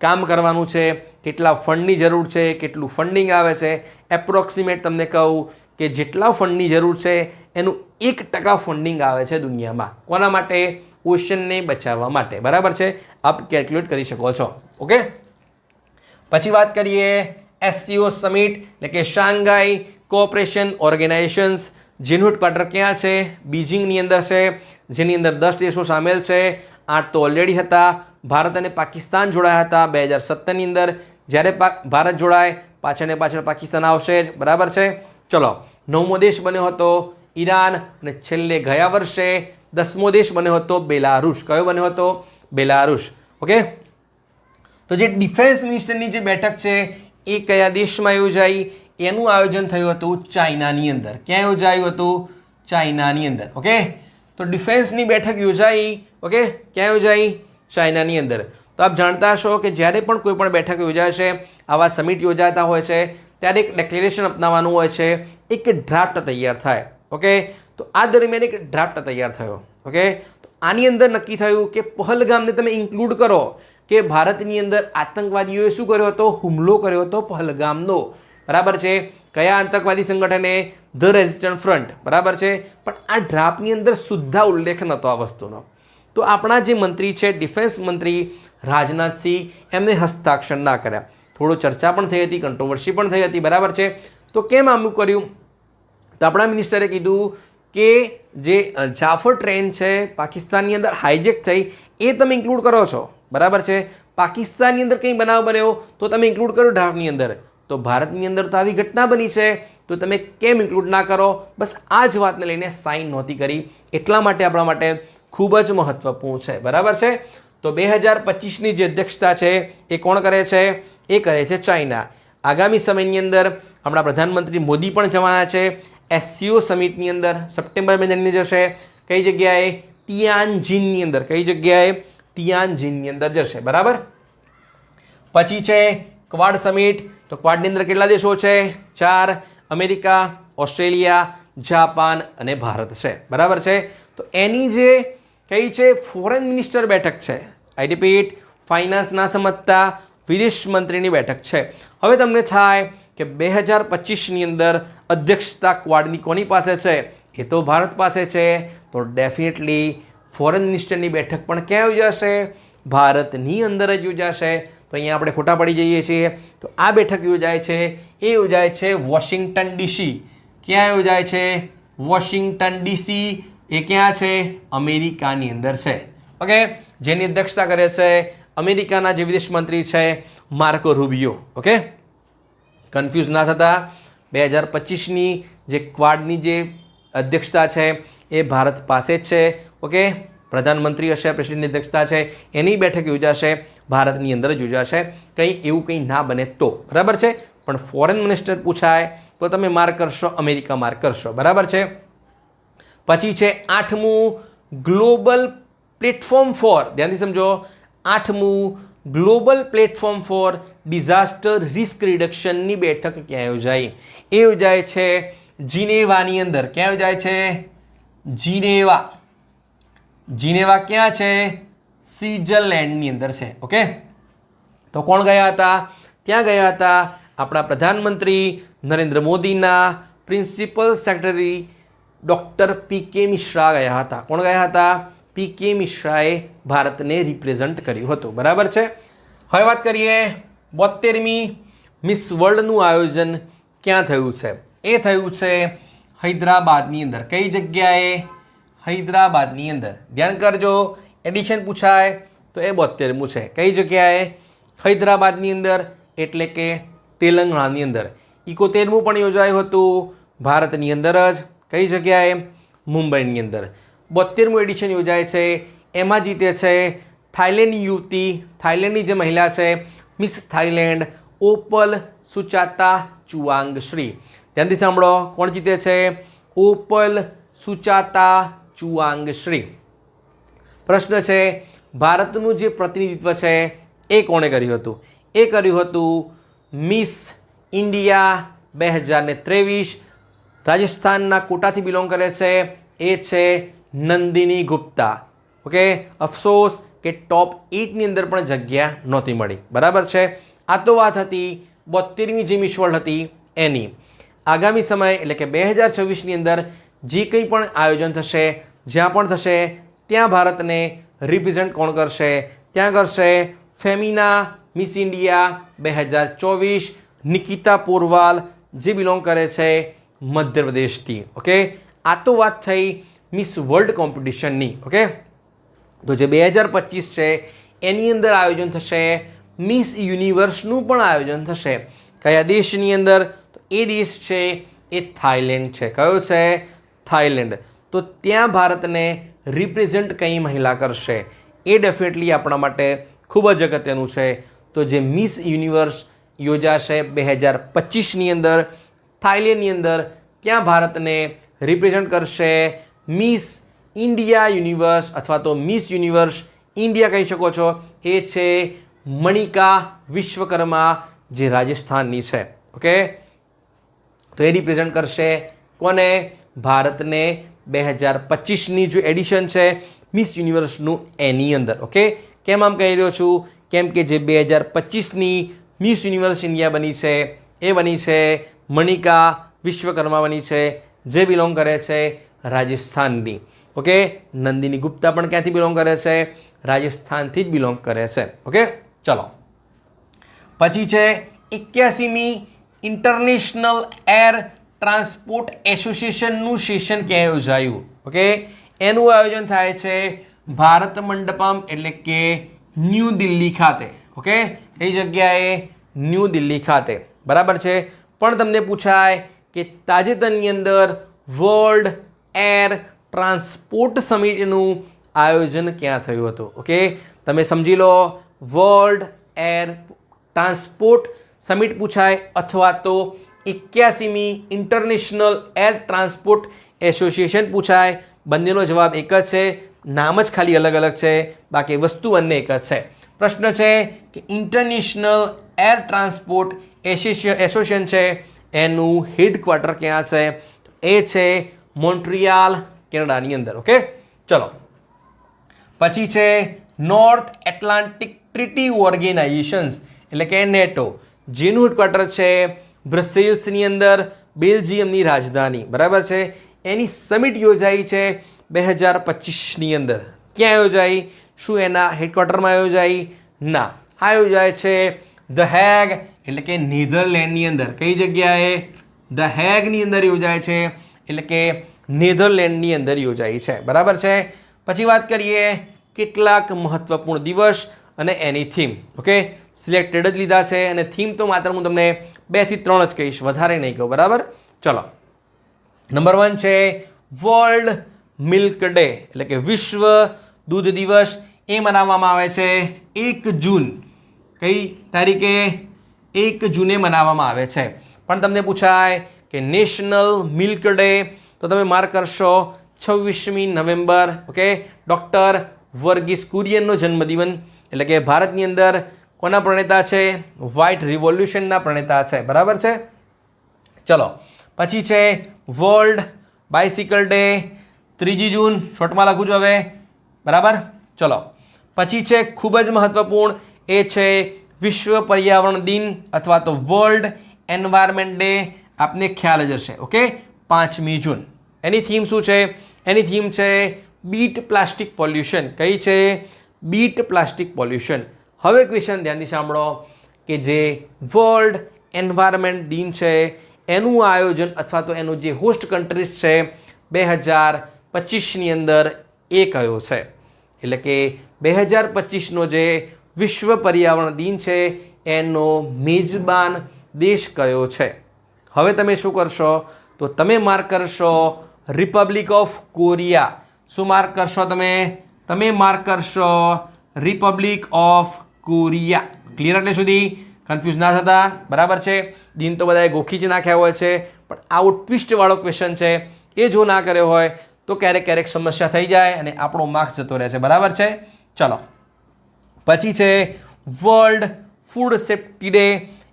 કામ કરવાનું છે. કેટલા ફંડની જરૂર છે, કેટલું ફંડિંગ આવે છે, એપ્રોક્સિમેટ તમને કહું કે જેટલા ફંડની જરૂર છે એનું 1% ફંડિંગ આવે છે દુનિયામાં. કોના માટે? ઓશનને બચાવવા માટે, બરાબર છે. આપ કેલ્ક્યુલેટ કરી શકો છો. ઓકે, પછી વાત કરીએ SCO સમિટ, એટલે કે શાંઘાઈ કોઓપરેશન ઓર્ગેનાઇઝેશન્સ, જેનું હેડક્વાર્ટર ક્યાં છે? બીજિંગની અંદર છે, જેની અંદર 10 દેશો સામેલ છે. 8 તો ઓલરેડી હતા. ભારત અને પાકિસ્તાન જોડાયા હતા 2017ની અંદર. જ્યારે ભારત જોડાય પાછળ પાકિસ્તાન આવશે જ, બરાબર છે. ચલો, 9મો દેશ બન્યો હતો ઈરાન, અને છેલ્લે ગયા વર્ષે 10મો દેશ બન્યો હતો બેલારુસ. કયો બન્યો હતો? બેલારુસ. ઓકે, તો જે ડિફેન્સ મિનિસ્ટરની જે બેઠક છે એ કયા દેશમાં યોજાઈ? એનું આયોજન થયું હતું ચાઇનાની અંદર. ક્યાં યોજાયું હતું? ચાઇનાની અંદર. ઓકે, તો ડિફેન્સની બેઠક યોજાઈ. ઓકે, ક્યાં યોજાઈ? ચાઇનાની અંદર. તો આપ જાણતા હશો કે જ્યારે પણ કોઈ પણ બેઠક યોજાય છે, આવા સમિટ યોજાતા હોય છે, ત્યારે એક ડિક્લેરેશન અપનાવવાનું હોય છે, એક ડ્રાફ્ટ તૈયાર થાય. ઓકે, તો આ દરમિયાન એક ડ્રાફ્ટ તૈયાર થયો. ઓકે, તો આની અંદર નક્કી થયું કે પહલગામને તમે ઇન્ક્લુડ કરો, કે ભારતની અંદર આતંકવાદીઓએ શું કર્યો હતો? હુમલો કર્યો હતો પહલગામનો, બરાબર છે. કયા આતંકવાદી સંગઠને? ધ રેઝિસ્ટન્ટ ફ્રન્ટ, બરાબર છે. પણ આ ડ્રાફ્ટની અંદર સુદ્ધા ઉલ્લેખ નહોતો આ વસ્તુનો. તો આપણા જે મંત્રી છે, ડિફેન્સ મંત્રી રાજનાથસિંહ, એમને હસ્તાક્ષર ના કર્યા. થોડો ચર્ચા પણ થઈ હતી, કંટ્રોવર્સી પણ થઈ હતી, બરાબર છે. તો કેમ આમ કર્યું? તો આપણા મિનિસ્ટરે કીધું કે જે જાફર ટ્રેન છે પાકિસ્તાનની અંદર હાઈજેક થઈ, એ તમે ઇન્ક્લુડ કરો છો, બરાબર છે. પાકિસ્તાનની અંદર કંઈ બનાવ બન્યો તો તમે ઇન્ક્લુડ કરો ડ્રાફ્ટની અંદર. તો ભારતની અંદર તો આવી ઘટના બની છે, તો તમે કેમ ઇન્ક્લુડ ના કરો? બસ આ જ વાતને લઈને સાઇન નહોતી કરી. એટલા માટે આપણા માટે ખૂબ જ મહત્વપૂર્ણ છે, બરાબર છે. તો 2025ની જે અધ્યક્ષતા છે એ કોણ કરે છે? એ કરે છે ચાઇના. આગામી સમયની અંદર આપણા પ્રધાનમંત્રી મોદી પણ જવાના છે SCO સમિટની અંદર. સપ્ટેમ્બર મહિનાની જશે. કઈ જગ્યાએ? તિયાનજિનની અંદર. કઈ જગ્યાએ? તિયાનજિનની અંદર જશે, બરાબર. પછી છે ક્વાડ સમિટ. તો ક્વાડની અંદર કેટલા દેશો છે? 4. અમેરિકા, ઓસ્ટ્રેલિયા, જાપાન અને ભારત છે, બરાબર છે. તો એની જે કઈ છે? ફોરેન મિનિસ્ટર બેઠક છે. આઈ રિપીટ, ફાઇનાન્સ ના સમજતા વિદેશ મંત્રીની બેઠક છે. હવે તમને થાય કે 2025ની અંદર અધ્યક્ષતા ક્વાડની કોની પાસે છે? એ તો ભારત પાસે છે. તો ડેફિનેટલી ફોરેન મિનિસ્ટરની બેઠક પણ ક્યાં યોજાશે? ભારતની અંદર જ યોજાશે. તો અહીંયા આપણે ખોટા પડી જઈએ છીએ. તો આ બેઠક યોજાય છે, એ યોજાય છે વોશિંગ્ટન DC. ક્યાં યોજાય છે? Washington DC. એ ક્યાં છે? અમેરિકાની અંદર છે. ઓકે, જેની અધ્યક્ષતા કરે છે અમેરિકાના જે વિદેશ મંત્રી છે માર્કો રૂબિયો. ઓકે, કન્ફ્યુઝ ના થતા. 2025ની જે ક્વાડની જે અધ્યક્ષતા છે એ ભારત પાસે જ છે. ઓકે, પ્રધાનમંત્રી હશે, પ્રેસિડેન્ટની અધ્યક્ષતા છે, એની બેઠક યોજાશે, ભારતની અંદર જ યોજાશે. કંઈ એવું કંઈ ના બને તો, બરાબર છે. પણ ફોરેન મિનિસ્ટર પૂછાય તો તમે માર્ક કરશો, અમેરિકા માર્ક કરશો, બરાબર છે. પછી છે 8મું ગ્લોબલ પ્લેટફોર્મ ફોર, ધ્યાનથી સમજો, 8મું global platform for disaster risk રિડક્શનની બેઠક ક્યાં યોજાઈ? એ યોજાય છે જીનેવાની અંદર. ક્યાં યોજાય છે? જીનેવા. જીનેવા ક્યાં છે? સ્વિટ્ઝરલેન્ડની અંદર છે. ઓકે, તો કોણ ગયા હતા? ત્યાં ગયા હતા આપણા પ્રધાનમંત્રી નરેન્દ્ર મોદીના principal secretary doctor PK Mishra ગયા હતા. કોણ ગયા હતા? PK મિશ્રાએ ભારતને રિપ્રેઝન્ટ કર્યું હતું, બરાબર છે. હવે વાત કરીએ 72મી મિસ વર્લ્ડનું આયોજન ક્યાં થયું છે? એ થયું છે હૈદરાબાદની અંદર. કઈ જગ્યાએ? હૈદરાબાદની અંદર. ધ્યાન કરજો, એડિશન પૂછાય તો એ 72મું છે. કઈ જગ્યાએ? હૈદરાબાદની અંદર એટલે કે તેલંગાણાની અંદર. 71મું પણ યોજાયું હતું ભારતની અંદર જ. કઈ જગ્યાએ? મુંબઈની અંદર. 72મું એડિશન યોજાય છે, એમાં જીતે છે થાઈલેન્ડની યુવતી, થાઈલેન્ડની જે મહિલા છે મિસ થાઈલેન્ડ ઓપલ સુચાતા ચુઆંગશ્રી. ધ્યાનથી સાંભળો, કોણ જીતે છે? ઓપલ સુચાતા ચુઆંગશ્રી. પ્રશ્ન છે, ભારતનું જે પ્રતિનિધિત્વ છે એ કોણે કર્યું હતું? એ કર્યું હતું મિસ ઇન્ડિયા 2023. રાજસ્થાનના કોટાથી બિલોંગ કરે છે, એ છે નંદિની ગુપ્તા. ઓકે, અફસોસ કે ટોપ 8ની અંદર પણ જગ્યા નહોતી મળી. બરાબર છે. આ તો વાત હતી 72મી જે મિસ વર્લ્ડ હતી એની. આગામી સમય એટલે કે 2026ની અંદર જે કંઈ પણ આયોજન થશે, જ્યાં પણ થશે ત્યાં ભારતને રિપ્રેઝેન્ટ કોણ કરશે? ત્યાં કરશે ફેમિના મિસ ઇન્ડિયા 2024 નિકિતા પોરવાલ, જે બિલોંગ કરે છે મધ્યપ્રદેશથી. ઓકે, આ તો વાત થઈ મિસ વર્લ્ડ કોમ્પિટિશનની. ઓકે, તો જે 2025 છે એની અંદર આયોજન થશે મિસ યુનિવર્સનું પણ આયોજન થશે. કયા દેશની અંદર? તો એ દેશ છે એ થાઈલેન્ડ છે. કયો છે? થાઈલેન્ડ. તો ત્યાં ભારતને રિપ્રેઝેન્ટ કઈ મહિલા કરશે? એ ડેફિનેટલી આપણા માટે ખૂબ જ અગત્યનું છે. તો જે મિસ યુનિવર્સ યોજાશે 2025ની અંદર થાઈલેન્ડની અંદર, ત્યાં ભારતને રિપ્રેઝેન્ટ કરશે મિસ ઇન્ડિયા યુનિવર્સ અથવા તો મિસ યુનિવર્સ ઇન્ડિયા કહી શકો છો. એ છે મણિકા વિશ્વકર્મા, જે રાજસ્થાનની છે. ઓકે, તો એ રિપ્રેઝેન્ટ કરશે કોને? ભારતને 2025ની જો એડિશન છે મિસ યુનિવર્સનું એની અંદર. ઓકે, કેમ આમ કહી રહ્યો છું? કેમ કે જે 2025ની મિસ યુનિવર્સ ઇન્ડિયા બની છે એ બની છે મણિકા વિશ્વકર્મા બની છે, જે બિલોંગ કરે છે રાજસ્થાનની. ઓકે, નંદિની ગુપ્તા પણ ક્યાંથી બિલોંગ કરે છે? રાજસ્થાનથી જ બિલોંગ કરે છે. ઓકે, ચલો પછી છે 81મી ઇન્ટરનેશનલ એર ટ્રાન્સપોર્ટ એસોસિએશનનું સેશન ક્યાં યોજાયું? ઓકે, એનું આયોજન થાય છે ભારત મંડપમ એટલે કે ન્યૂ દિલ્હી ખાતે. ઓકે, કઈ જગ્યાએ? ન્યૂ દિલ્હી ખાતે. બરાબર છે. પણ તમને પૂછાય કે તાજેતરની અંદર વર્લ્ડ એર ટ્રાન્સપોર્ટ સમિટનું આયોજન ક્યાં થયું હતું? ઓકે, તમે સમજી લો, વર્લ્ડ એર ટ્રાન્સપોર્ટ સમિટ પૂછાય અથવા તો 81મી ઇન્ટરનેશનલ એર ટ્રાન્સપોર્ટ એસોસિએશન પૂછાય. બંનેનો જવાબ એક જ છે, નામ જ ખાલી અલગ અલગ છે, બાકી વસ્તુ બંને એક જ છે. પ્રશ્ન છે કે ઇન્ટરનેશનલ એર ટ્રાન્સપોર્ટ એસોસિએશન છે એનું હેડક્વાર્ટર ક્યાં છે? એ છે મોન્ટ્રિયાલ, કેનેડાની અંદર. ઓકે, ચલો પછી છે નોર્થ એટલાન્ટિક ટ્રીટી ઓર્ગેનાઇઝેશન્સ એટલે કે નેટો, જેનું હેડક્વાર્ટર છે બ્રસેલ્સની અંદર, બેલ્જિયમની રાજધાની. બરાબર છે. એની સમિટ યોજાઈ છે 2025ની અંદર. ક્યાં યોજાઈ? શું એના હેડક્વાર્ટરમાં યોજાઈ? ના, આ યોજાય છે ધ હેગ એટલે કે નેધરલેન્ડની અંદર. કઈ જગ્યાએ? ધ હેગની અંદર યોજાય છે, એટલે કે નેધરલેન્ડની અંદર યોજાઈ છે. બરાબર છે. પછી વાત કરીએ કેટલાક મહત્વપૂર્ણ દિવસ અને એની થીમ. ઓકે, સિલેક્ટેડ જ લીધા છે અને થીમ તો માત્ર હું તમને 2 થી 3 જ કહીશ, વધારે નહીં કહું. બરાબર, ચલો. નંબર 1 છે વર્લ્ડ મિલ્ક ડે એટલે કે વિશ્વ દૂધ દિવસ. એ મનાવવામાં આવે છે 1 જૂન. કઈ તારીખે? 1 જૂને મનાવવામાં આવે છે. પણ તમને પૂછાય કે નેશનલ મિલ્ક ડે, તો તમે માર્ક કરશો 26મી નવેમ્બર. ઓકે, ડૉક્ટર વર્ગીસ કુરિયનનો જન્મદિવસ, એટલે કે ભારતની અંદર કોના પ્રણેતા છે? વ્હાઇટ રિવોલ્યુશનના પ્રણેતા છે. બરાબર છે. ચલો પછી છે વર્લ્ડ બાઇસિકલ ડે 3 જૂન. શોર્ટમાં લખું છું હવે. બરાબર, ચલો પછી છે ખૂબ જ મહત્વપૂર્ણ, એ છે વિશ્વ પર્યાવરણ દિન અથવા તો વર્લ્ડ એન્વાયરમેન્ટ ડે. આપને ખ્યાલ જ હશે. ઓકે, 5મી જૂન. એની થીમ શું છે? એની થીમ છે બીટ પ્લાસ્ટિક પોલ્યુશન. કઈ છે? Bit plastic pollution. હવે ક્વેશ્ચન ધ્યાનથી સાંભળો કે જે વર્લ્ડ એન્વાયરમેન્ટ દિન છે એનું આયોજન અથવા તો એનું જે હોસ્ટ કન્ટ્રીઝ છે 2025ની અંદર એ કયો છે? એટલે કે 2025નો જે વિશ્વ પર્યાવરણ દિન છે એનો મેજબાન દેશ કયો છે? હવે તમે શું કરશો તો તમે માર્ક કરશો રિપબ્લિક ઓફ કોરિયા. શું માર્ક કરશો તમે માર્ક કરશો રિપબ્લિક ઓફ કોરિયા. ક્લિયર? એટલે સુધી કન્ફ્યુઝ ના થતા, બરાબર છે. દિન તો બધાએ ગોખી જ નાખ્યા હોય છે, પણ આવો ટ્વિસ્ટવાળો ક્વેશ્ચન છે એ જો ના કર્યો હોય તો ક્યારેક સમસ્યા થઈ જાય અને આપણો માર્ક્સ જતો રહે છે, બરાબર છે. ચલો, પછી છે વર્લ્ડ ફૂડ સેફ્ટી ડે,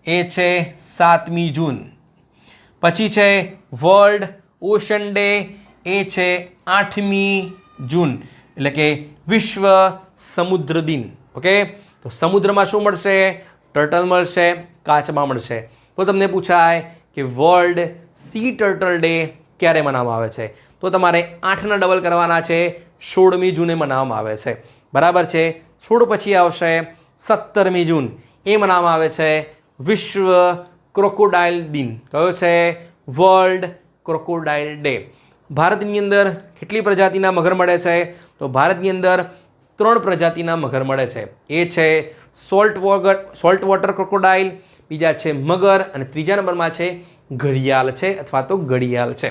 એ છે 7મી જૂન. પછી છે વર્લ્ડ ઓશન ડે, એ છે 8મી જૂન, એટલે કે વિશ્વ સમુદ્ર દિન. ઓકે, તો સમુદ્રમાં શું મળશે? ટર્ટલ મળશે, કાચબા મળશે. તો તમને પૂછાય કે વર્લ્ડ સી ટર્ટલ ડે ક્યારે મનાવવામાં આવે છે? તો તમારે 8ના ડબલ કરવાના છે, 16મી જૂને મનાવવામાં આવે છે, બરાબર છે. 16 પછી આવશે 17મી જૂન, એ મનાવવામાં આવે છે વિશ્વ ક્રોકોડાઇલ દિન. કયો છે? World crocodile day. ભારતની અંદર કેટલી પ્રજાતિના મગર મળે છે? તો ભારતની અંદર 3 પ્રજાતિના મગર મળે છે. એ છે સોલ્ટ વોટર ક્રોકોડાઇલ, બીજા છે મગર અને ત્રીજા નંબરમાં છે ઘડિયાળ છે અથવા તો ઘડિયાળ છે.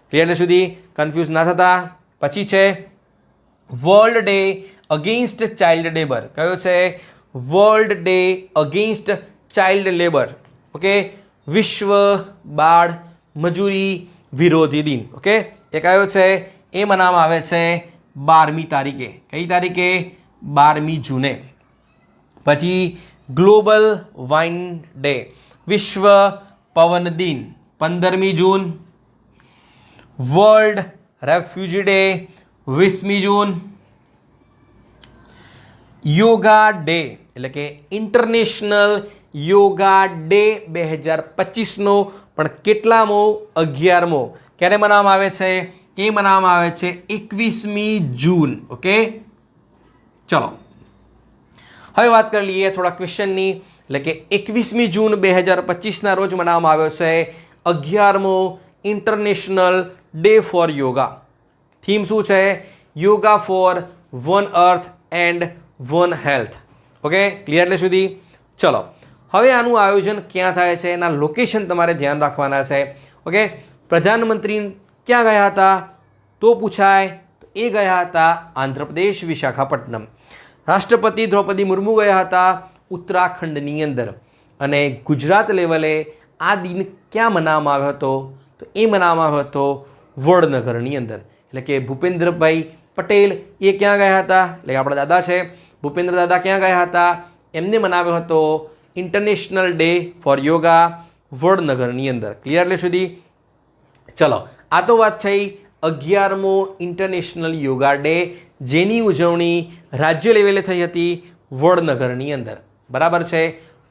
ક્લિયર સુધી કન્ફ્યુઝ ના થતા. પછી છે world day against child labour. કયો છે? World day against child labour. Okay, વિશ્વ બાળ મજૂરી વિરોધી દિન. ઓકે, એ કયો છે? એ મનાવવામાં આવે છે 12મી તારીખે. કઈ તારીખે? 12મી જૂને. પછી ગ્લોબલ વાઇન ડે, વિશ્વ પવન દિન 15મી જૂન. વર્લ્ડ રેફ્યુજી ડે 20મી જૂન. યોગા ડે એટલે કે ઇન્ટરનેશનલ યોગા ડે 2025નો પણ કેટલામો? 11મો. ક્યારે મનાવવામાં આવે છે? એ મનાવવામાં આવે છે 21મી જૂન. ઓકે, ચલો હવે વાત કરી લઈએ થોડા ક્વેશ્ચનની. એટલે કે 21મી જૂન 2025ના રોજ મનાવવામાં આવ્યો છે 11મો international day for yoga. Theme શું છે? Yoga for one earth and one health. Okay, clear? એટલે સુધી ચલો, હવે આનું આયોજન ક્યાં થાય છે? એના લોકેશન તમારે ધ્યાન રાખવાના છે. ઓકે, પ્રધાનમંત્રી ક્યાં ગયા હતા તો પૂછાય તો એ ગયા હતા આંધ્રપ્રદેશ વિશાખાપટ્ટનમ. રાષ્ટ્રપતિ દ્રૌપદી મુર્મુ ગયા હતા ઉત્તરાખંડની અંદર. અને ગુજરાત લેવલે આ દિન ક્યાં મનાવવામાં આવ્યો હતો તો એ મનાવવામાં આવ્યો હતો વડનગરની અંદર. એટલે કે ભૂપેન્દ્રભાઈ પટેલ એ ક્યાં ગયા હતા? એટલે આપણા દાદા છે ભૂપેન્દ્ર દાદા, ક્યાં ગયા હતા? એમને મનાવ્યો હતો ઇન્ટરનેશનલ ડે ફોર યોગા વડનગરની અંદર. ક્લિયર? એટલે સુધી ચલો, આ તો વાત થઈ 11મો ઇન્ટરનેશનલ યોગા ડે, જેની ઉજવણી રાજ્ય લેવલે થઈ હતી વડનગરની અંદર, બરાબર છે.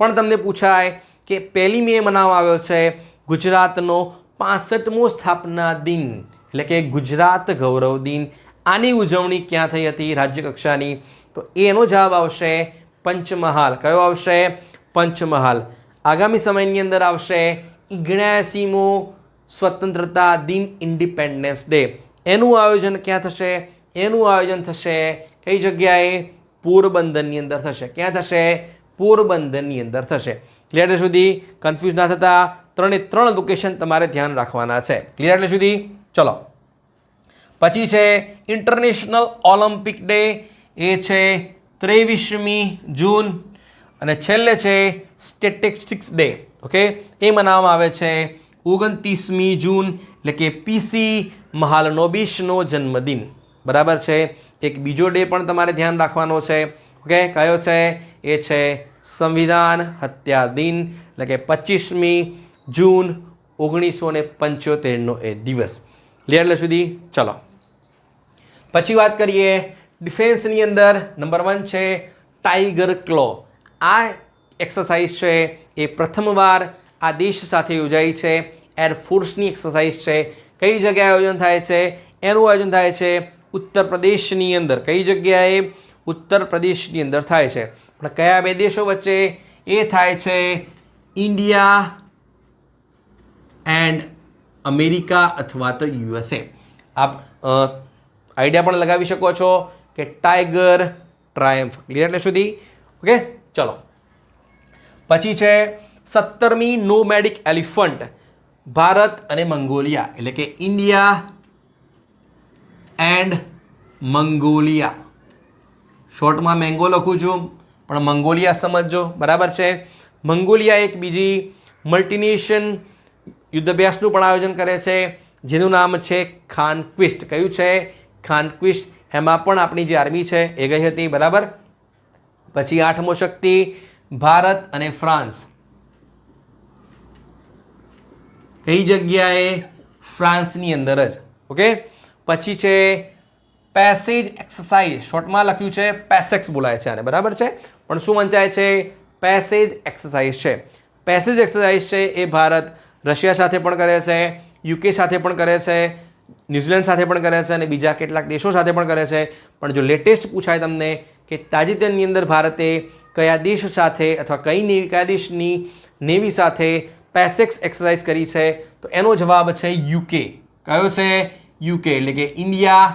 પણ તમને પૂછાય કે 1લી મે મનાવવામાં આવ્યો છે ગુજરાતનો 65મો સ્થાપના દિન, એટલે કે ગુજરાત ગૌરવ દિન. આની ઉજવણી ક્યાં થઈ હતી રાજ્ય કક્ષાની? તો એનો જવાબ આવશે પંચમહાલ. કયો આવશે? પંચમહાલ. આગામી સમયની અંદર આવશે 79મો સ્વતંત્રતા દિન, ઇન્ડિપેન્ડન્સ ડે. એનું આયોજન ક્યાં થશે? એનું આયોજન થશે કઈ જગ્યાએ? પોરબંદરની અંદર થશે. ક્યાં થશે? પોરબંદરની અંદર થશે. ક્લિયર? એટલે સુધી કન્ફ્યુઝ ના થતા. 3 લોકેશન તમારે ધ્યાન રાખવાના છે. ક્લિયર? એટલે સુધી ચલો, પછી છે ઇન્ટરનેશનલ ઓલિમ્પિક ડે, એ છે 23મી જૂન. અને છેલ્લે છે સ્ટેટિસ્ટિક્સ ડે. ઓકે, એ મનાવવામાં આવે છે 29મી જૂન, એટલે કે પીસી મહાલનોબિસનો જન્મદિન, બરાબર છે. એક બીજો ડે પણ તમારે ધ્યાન રાખવાનો છે. ઓકે, કયો છે? એ છે સંવિધાન હત્યા દિન, એટલે કે 25મી જૂન 1975નો એ દિવસ. ક્લિયર? એટલે સુધી ચલો, પછી વાત કરીએ ડિફેન્સની અંદર. નંબર 1 છે ટાઈગર ક્લો. આ એક્સરસાઇઝ છે એ પ્રથમવાર આ દેશ સાથે યોજાઈ છે. એરફોર્સની એક્સરસાઇઝ છે. કઈ જગ્યાએ આયોજન થાય છે? એનું આયોજન થાય છે ઉત્તર પ્રદેશની અંદર. કઈ જગ્યાએ? ઉત્તર પ્રદેશની અંદર થાય છે. પણ કયા 2 દેશો વચ્ચે? એ થાય છે ઇન્ડિયા એન્ડ અમેરિકા અથવા તો USA. આપ આઈડિયા પણ લગાવી શકો છો કે ટાઈગર ટ્રાયમ્ફ. ક્લિયર? એટલે સુધી ઓકે, ચલો પછી છે 17મી નોમેડિક એલિફન્ટ, ભારત અને મંગોલિયા, એટલે કે ઇન્ડિયા એન્ડ મંગોલિયા. શોર્ટમાં મેંગો લખું છું પણ મંગોલિયા સમજજો, બરાબર છે. મંગોલિયા એક બીજી મલ્ટીનેશન યુદ્ધાભ્યાસનું પણ આયોજન કરે છે જેનું નામ છે ખાનક્વિસ્ટ. કયું છે? ખાનક્વિસ્ટ. એમાં પણ આપણી જે આર્મી છે એ ગઈ હતી, બરાબર. પછી 8મો શક્તિ ભારત અને ફ્રાન્સ. કઈ જગ્યાએ? ફ્રાન્સની અંદર જ. ઓકે, પછી છે પેસેજ એક્સરસાઇઝ, શોર્ટમાં લખ્યું છે પેસેક્સ બોલાય છે આને, બરાબર છે, પણ શું વંચાય છે? પેસેજ એક્સરસાઇઝ છે. પેસેજ એક્સરસાઇઝ છે એ ભારત રશિયા સાથે પણ કરે છે, યુકે સાથે પણ કરે છે, ન્યૂઝીલેન્ડ સાથે પણ કરે છે અને બીજા કેટલાક દેશો સાથે પણ કરે છે. પણ જો લેટેસ્ટ પૂછાય તમને કે તાજેતરની અંદર ભારતે કયા દેશ સાથે અથવા કયા દેશની નેવી સાથે પેસેક્સ એક્સરસાઇઝ કરી છે, તો એનો જવાબ છે યુકે. કયો છે? યુકે, એટલે કે ઇન્ડિયા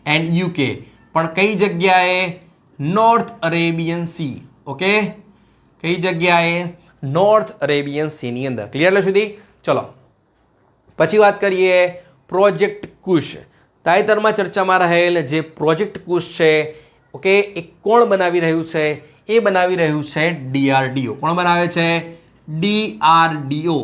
એન્ડ યુકે. પણ કઈ જગ્યાએ? North Arabian C. ઓકે, કઈ જગ્યાએ? નોર્થ અરેબિયન સીની અંદર. ક્લિયર એટલે સુધી? ચલો પછી વાત કરીએ પ્રોજેક્ટ કુશ. તાજેતરમાં ચર્ચામાં રહેલ જે પ્રોજેક્ટ કુશ છે, ઓકે, એ કોણ બનાવી રહ્યું છે? એ બનાવી રહ્યું છે DRDO. કોણ બનાવે છે? DRDO,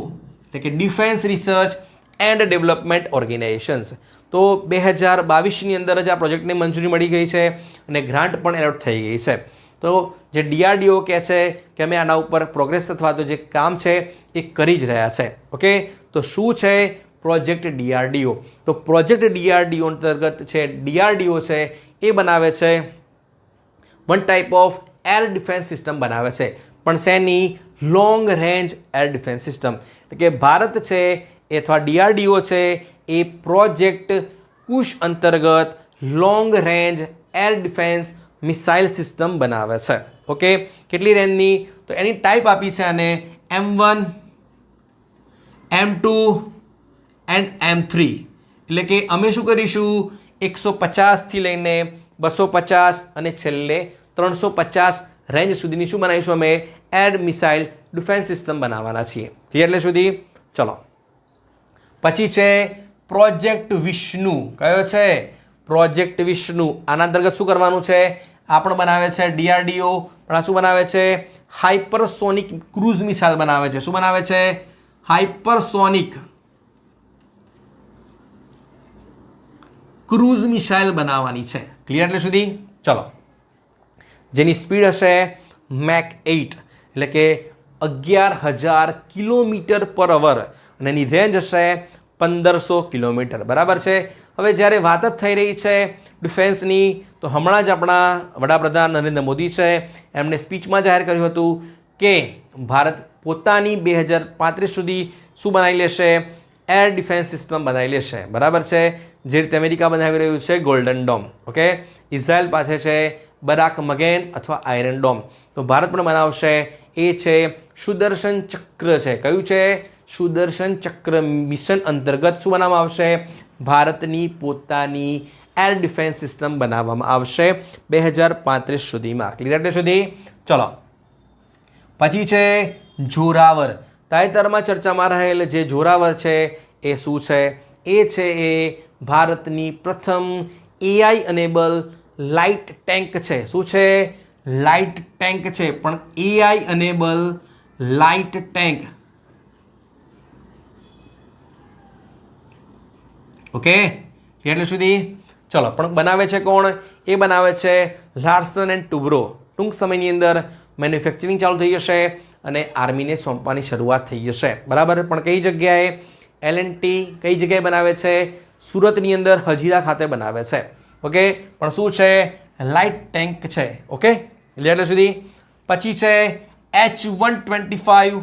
એટલે કે defence research and development organisations. તો 2022ની અંદર જ આ પ્રોજેક્ટને મંજૂરી મળી ગઈ છે અને ગ્રાન્ટ પણ એલોટ થઈ ગઈ છે. તો જે DRDO કહે છે કે અમે આના ઉપર પ્રોગ્રેસ અથવા તો જે કામ છે એ કરી જ રહ્યા છે. ઓકે, તો શું છે પ્રોજેક્ટ DRDO? તો પ્રોજેક્ટ DRDO અંતર્ગત છે DRDO છે એ બનાવે છે one type of air defence system બનાવે છે. પણ શેની? Long range air defence system. એટલે કે ભારત છે અથવા DRDO છે એ પ્રોજેક્ટ કુશ અંતર્ગત long range air defence missile system બનાવે છે. ઓકે, કેટલી રેન્જની? તો એની ટાઈપ આપી છે અને M1, M2 એન્ડ M3. એટલે કે અમે શું કરીશું? 150થી લઈને 250 અને છેલ્લે 350 રેન્જ સુધીની શું બનાવીશું? અમે એર મિસાઇલ ડિફેન્સ સિસ્ટમ બનાવવાના છીએ. ક્લિયર એટલે સુધી? ચલો પછી છે પ્રોજેક્ટ વિષ્ણુ. કયો છે? પ્રોજેક્ટ વિષ્ણુ. આના અંતર્ગત શું કરવાનું છે? આ પણ બનાવે છે DRDO, પણ આ શું બનાવે છે? હાઇપરસોનિક ક્રૂઝ મિસાઇલ બનાવે છે. શું બનાવે છે? હાઇપરસોનિક ક્રૂઝ મિસાઇલ બનાવવાની છે. ક્લિયર એટલે સુધી? ચલો, જેની સ્પીડ હશે મેક 8, એટલે કે 11,000 કિલોમીટર પર અવર અને એની રેન્જ હશે 1500 કિલોમીટર. બરાબર છે. હવે જ્યારે વાત જ થઈ રહી છે ડિફેન્સની, તો હમણાં જ આપણા વડાપ્રધાન નરેન્દ્ર મોદી છે એમણે સ્પીચમાં જાહેર કર્યું હતું કે ભારત પોતાની 2035 સુધી શું બનાવી લેશે? એર ડિફેન્સ સિસ્ટમ બનાવી લેશે. બરાબર છે. જે રીતે અમેરિકા બનાવી રહ્યું છે ગોલ્ડન ડોમ. ઓકે, ઇઝરાયલ પાસે છે બરાક મગેન અથવા આયરન ડોમ. તો ભારત પણ બનાવશે. એ છે સુદર્શન ચક્ર છે. કયું છે? સુદર્શન ચક્ર મિશન અંતર્ગત શું બનાવવામાં આવશે? ભારતની પોતાની એર ડિફેન્સ સિસ્ટમ બનાવવામાં આવશે 2035 સુધીમાં. ક્લિયર એટલે સુધી? ચલો પછી છે જોરાવર. તાજેતરમાં ચર્ચામાં રહેલ જે જોરાવર છે એ શું છે? એ છે એ ભારતની પ્રથમ AI અનેબલ લાઇટ ટેન્ક છે. શું છે? લાઇટ ટેન્ક છે, પણ AI enable light tank. Okay, એટલે સુધી? ચલો, પણ બનાવે છે કોણ? એ બનાવે છે લાર્સન એન્ડ ટુબ્રો. ટૂંક સમયની અંદર મેન્યુફેક્ચરિંગ ચાલુ થઈ જશે અને આર્મીને સોંપવાની શરૂઆત થઈ જશે. બરાબર, પણ કઈ જગ્યાએ? L&T કઈ જગ્યાએ બનાવે છે? સુરતની અંદર હજીરા ખાતે બનાવે છે. ઓકે, પણ શું છે? લાઇટ ટેન્ક છે. ઓકે, એટલે સુધી? પછી છે H125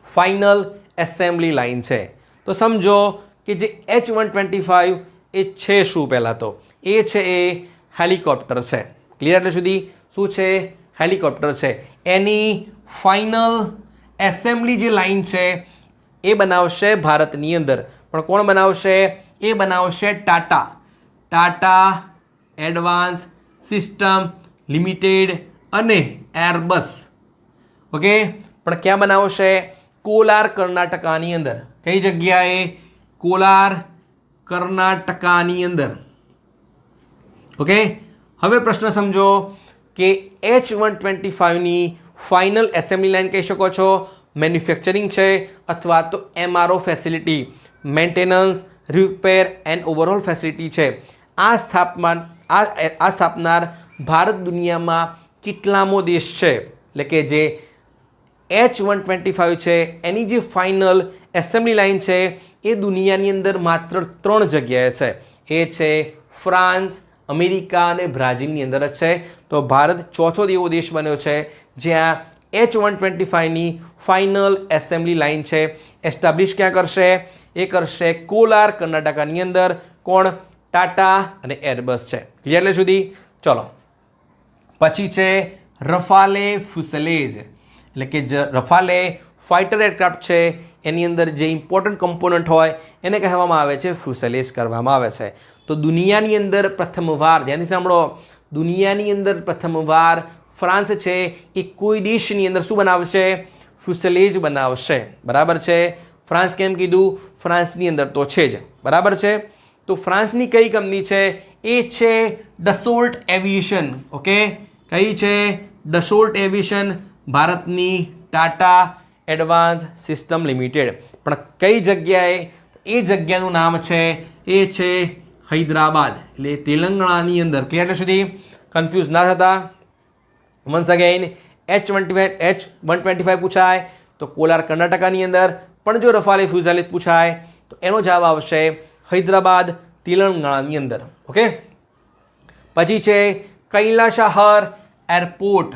ફાઇનલ એસેમ્બલી લાઇન છે. તો સમજો કે જે H125 એ છે શું? પહેલાં તો એ છે એ હેલિકોપ્ટર છે. ક્લિયર એટલે સુધી? શું છે? હેલિકોપ્ટર છે. એની ફાઇનલ એસેમ્બલી જે લાઇન છે એ બનાવશે ભારતની અંદર. પણ કોણ બનાવશે? એ બનાવશે ટાટા એડવાન્સ સિસ્ટમ લિમિટેડ અને એરબસ. ઓકે, પણ ક્યાં બનાવશે? કોલાર કર્ણાટકાની અંદર. કઈ જગ્યાએ? કોલાર કર્ણાટકાની અંદર. ઓકે, હવે પ્રશ્ન સમજો કે H125ની ફાઇનલ એસેમ્બલી લાઇન કહી શકો છો, મેન્યુફેક્ચરિંગ છે, અથવા તો MRO facility, maintenance, repair and overall facility છે. આ સ્થાપનાર ભારત દુનિયામાં કેટલામો દેશ છે? એટલે કે જે H125 છે એની જે ફાઇનલ એસેમ્બલી લાઇન છે એ દુનિયાની અંદર માત્ર 3 જગ્યાએ છે. એ છે ફ્રાન્સ, અમેરિકા અને બ્રાઝિલની અંદર જ છે. તો ભારત ચોથો એવો દેશ બન્યો છે જ્યાં H125ની ફાઇનલ એસેમ્બલી લાઇન છે એસ્ટાબ્લિશ ક્યાં કરશે? એ કરશે કોલાર કર્ણાટકાની અંદર. કોણ? ટાટા અને એરબસ છે. ક્લિયર એટલે સુધી? ચલો, પછી છે રફાલે ફ્યુસેલેજ. એટલે કે રફાલે ફાઇટર એરક્રાફ્ટ છે એની અંદર જે ઇમ્પોર્ટન્ટ કમ્પોનન્ટ હોય એને કહેવામાં આવે છે ફ્યુસેલેજ કરવામાં આવે છે. તો દુનિયાની અંદર પ્રથમવાર, ધ્યાનથી સાંભળો, દુનિયાની અંદર પ્રથમવાર ફ્રાન્સ છે એ કોઈ દેશની અંદર શું બનાવશે? ફ્યુસેલેજ બનાવશે. બરાબર છે? ફ્રાન્સ કેમ કીધું? ફ્રાન્સની અંદર તો છે જ. બરાબર છે? તો ફ્રાન્સની કઈ કંપની છે? એ છે ડસોલ્ટ એવિએશન. ઓકે, કઈ છે? Dassault aviation. ભારતની ટાટા એડવાન્સ સિસ્ટમ લિમિટેડ. પણ કઈ જગ્યાએ? એ જગ્યાનું નામ છે એ છે હૈદરાબાદ, એટલે તેલંગાણાની અંદર. ક્લિયર સુધી? કન્ફ્યુઝ ના થતા. વન્સ અગેન, H125 પૂછાય તો કોલાર કર્ણાટકાની અંદર, પણ જો રફાલે ફ્યુઝેલેજ પૂછાય તો એનો જવાબ આવશે હૈદરાબાદ, તેલંગાણાની અંદર. ઓકે, પછી છે કૈલાશહર એરપોર્ટ.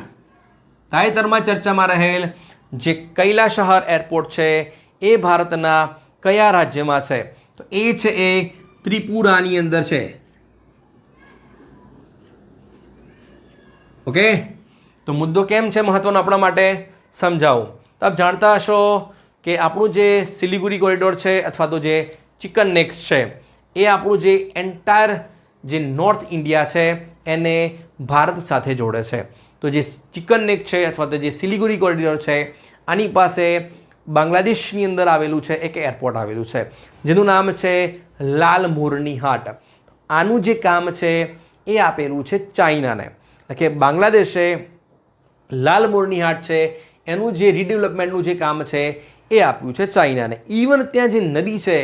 તાજેતરમાં ચર્ચામાં રહેલ જે કૈલાશહર એરપોર્ટ છે એ ભારતના કયા રાજ્યમાં છે? તો એ છે એ ત્રિપુરાની અંદર છે. ઓકે, તો મુદ્દો કેમ છે મહત્વનો આપણા માટે? સમજાવું. તો આપ જાણતા હશો કે આપણું જે સિલિગુરી કોરિડોર છે અથવા તો જે ચિકન નેક્સ છે એ આપણું જે એન્ટાયર જે નોર્થ ઇન્ડિયા છે એને ભારત સાથે જોડે છે. તો જે ચિકન નેક છે અથવા તો જે સિલિગુરી કોરિડોર છે આની પાસે બાંગ્લાદેશની અંદર આવેલું છે એક એરપોર્ટ આવેલું છે જેનું નામ છે લાલ મોરની હાટ. આનું જે કામ છે એ આપેલું છે ચાઇનાને. એટલે કે બાંગ્લાદેશે લાલ મોરની હાટ છે એનું જે રીડેવલપમેન્ટનું જે કામ છે એ આપ્યું છે ચાઇનાને. ઇવન ત્યાં જે નદી છે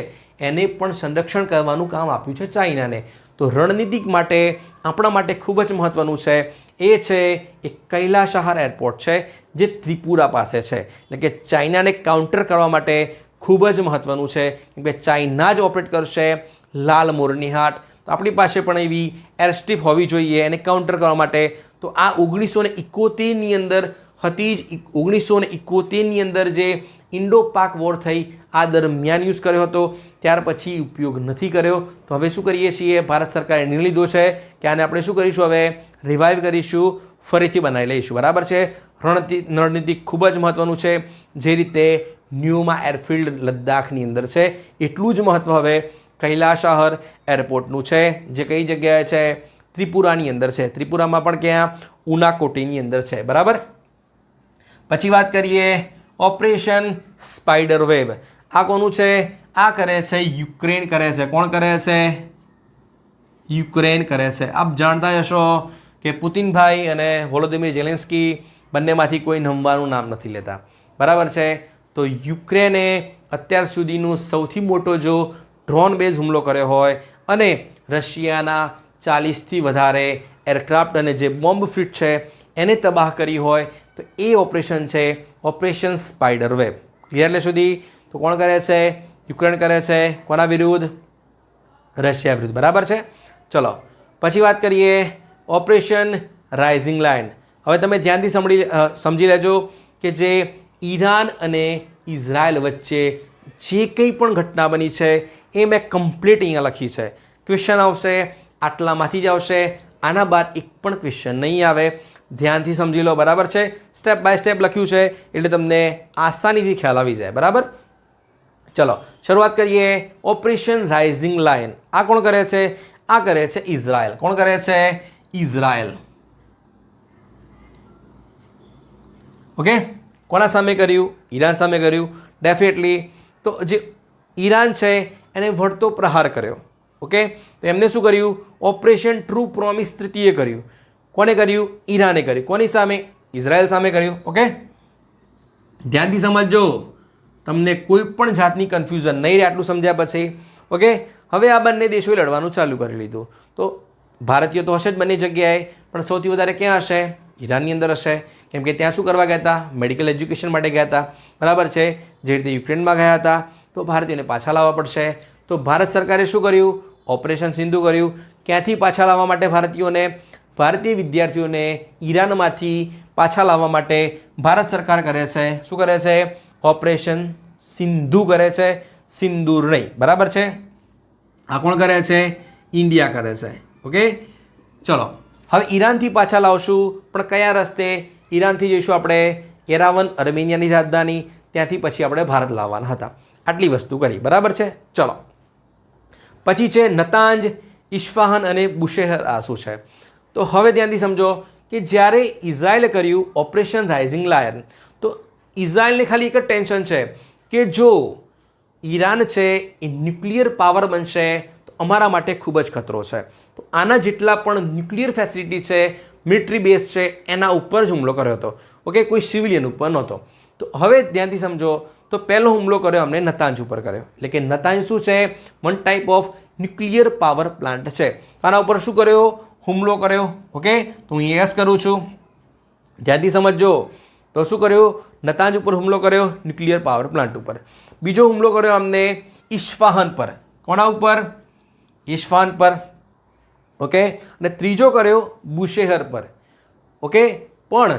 એને પણ સંરક્ષણ કરવાનું કામ આપ્યું છે ચાઇનાને. તો રણનીતિક માટે આપણા માટે ખૂબ જ મહત્ત્વનું છે એ છે એક કૈલાશહર એરપોર્ટ છે જે ત્રિપુરા પાસે છે. એટલે કે ચાઇનાને કાઉન્ટર કરવા માટે ખૂબ જ મહત્ત્વનું છે કે ચાઇના જ ઓપરેટ કરશે લાલ મોરની હાટ. તો આપણી પાસે પણ એવી એરસ્ટ્રીપ હોવી જોઈએ એને કાઉન્ટર કરવા માટે. તો આ 1971ની અંદર હતી જ. 1971ની અંદર જે ઇન્ડો પાક વોર થઈ આ દરમિયાન યુઝ કર્યો હતો, ત્યાર પછી ઉપયોગ નથી કર્યો. તો હવે શું કરીએ છીએ? ભારત સરકારે નિર્ણય લીધો છે કે આને આપણે શું કરીશું? હવે રિવાઇવ કરીશું, ફરીથી બનાવી લઈશું. બરાબર છે? રણનીતિ ખૂબ જ મહત્ત્વનું છે. જે રીતે ન્યુમા એરફિલ્ડ લદ્દાખની અંદર છે એટલું જ મહત્ત્વ હવે કૈલાશહર એરપોર્ટનું છે જે કઈ જગ્યાએ છે? ત્રિપુરાની અંદર છે. ત્રિપુરામાં પણ ક્યાં? ઉનાકોટીની અંદર છે. બરાબર. પછી વાત કરીએ ઓપરેશન સ્પાઈડર વેબ. આ કોનું છે? આ કરે છે યુક્રેન કરે છે. કોણ કરે છે? યુક્રેન કરે છે. આપ જાણતા હશો કે પુતિનભાઈ અને વોલોદિમીર ઝેલેન્સ્કી બંનેમાંથી કોઈ નમવાનું નામ નથી લેતા. બરાબર છે? તો યુક્રેને અત્યાર સુધીનું સૌથી મોટો જો ડ્રોન બેઝ હુમલો કર્યો હોય અને રશિયાના 40થી વધારે એરક્રાફ્ટ અને જે બોમ્બ ફ્લીટ છે એને તબાહ કરી હોય તો એ ઓપરેશન છે ઓપરેશન સ્પાઈડર વેબ. ક્લિયર એટલે સુધી? તો કોણ કરે છે? યુક્રેન કરે છે. કોના વિરુદ્ધ? રશિયા વિરુદ્ધ. બરાબર છે? ચલો પછી વાત કરીએ ઓપરેશન રાઇઝિંગ લાઇન. હવે તમે ધ્યાનથી સમજી લેજો કે જે ઈરાન અને ઇઝરાયલ વચ્ચે જે કંઈ પણ ઘટના બની છે એ મેં કમ્પ્લીટ અહીંયા લખી છે. ક્વેશ્ચન આવશે આટલામાંથી જ આવશે, આના બાદ એક પણ ક્વેશ્ચન નહીં આવે. ધ્યાનથી સમજી લો. બરાબર છે? સ્ટેપ બાય સ્ટેપ લખ્યું છે એટલે તમને આસાનીથી ખ્યાલ આવી જાય. બરાબર. ચલો શરૂઆત કરીએ. ઓપરેશન રાઇઝિંગ લાઇન આ કોણ કરે છે? આ કરે છે ઇઝરાયલ. કોણ કરે છે? ઇઝરાયલ. ઓકે, કોના સામે કર્યું? ઈરાન સામે કર્યું ડેફિનેટલી. તો જે ઈરાન છે એને વળતો પ્રહાર કર્યો. ઓકે, તો એમને શું કર્યું? ઓપરેશન ટ્રુ પ્રોમિસ તૃતીય કર્યું. કોને કર્યું? ઈરાને કર્યું. કોની સામે? ઇઝરાયલ સામે કર્યું. ઓકે, ધ્યાનથી સમજજો, તમને કોઈ પણ જાતની કન્ફ્યુઝન નહીં રહે આટલું સમજ્યા પછી. ઓકે, હવે આ બંને દેશોએ લડવાનું ચાલુ કરી લીધું. તો ભારતીયો તો હશે જ બંને જગ્યાએ, પણ સૌથી વધારે ક્યાં હશે? ઈરાનની અંદર હશે. કેમ કે ત્યાં શું કરવા ગયા હતા? મેડિકલ એજ્યુકેશન માટે ગયા હતા. બરાબર છે. જે રીતે યુક્રેનમાં ગયા હતા. તો ભારતીયોને પાછા લાવવા પડશે. તો ભારત સરકારે શું કર્યું? ઓપરેશન સિંધુ કર્યું. ક્યાંથી પાછા લાવવા માટે? ભારતીય વિદ્યાર્થીઓને ઈરાનમાંથી પાછા લાવવા માટે ભારત સરકાર કરે છે. શું કરે છે? ઓપરેશન સિંધુ કરે છે, સિંદૂર નહીં. બરાબર છે. આ કોણ કરે છે? ઇન્ડિયા કરે છે. ઓકે, ચલો હવે ઈરાનથી પાછા લાવશું, પણ કયા રસ્તે? ઈરાનથી જઈશું આપણે એરાવન, અર્મેનિયાની રાજધાની, ત્યાંથી પછી આપણે ભારત લાવવાના હતા. આટલી વસ્તુ કરી. બરાબર છે. ચલો પછી છે નતાંજ, ઇસ્ફહાન અને બુશેહર. આ શું છે? તો હવે ધ્યાનથી સમજો કે જ્યારે ઇઝરાયલે કર્યું ઓપરેશન રાઇઝિંગ લાયન, તો ઇઝરાયલને ખાલી એક જ ટેન્શન છે કે જો ઈરાન છે એ ન્યુક્લિયર પાવર બનશે તો અમારા માટે ખૂબ જ ખતરો છે. તો આના જેટલા પણ ન્યુક્લિયર ફેસિલિટી છે, મિલિટરી બેઝ છે, એના ઉપર જ હુમલો કર્યો હતો. ઓકે, કોઈ સિવિલિયન ઉપર નહોતો. તો હવે ધ્યાનથી સમજો, તો પહેલો હુમલો કર્યો અમને નતાંજ ઉપર કર્યો. એટલે કે નતાંજ શું છે? One type of nuclear power plant છે. આના ઉપર શું કર્યો? હુમલો કર્યો. ઓકે, તો હું યસ કરું છું, ધ્યાનથી સમજજો. તો શું કર્યું? નતાંજ ઉપર હુમલો કર્યો, ન્યુક્લિયર પાવર પ્લાન્ટ ઉપર. બીજો હુમલો કર્યો અમને ઇસ્ફહાન પર. કોના ઉપર? ઇસ્ફહાન પર. ઓકે, અને ત્રીજો કર્યો બુશેહર પર. ઓકે, પણ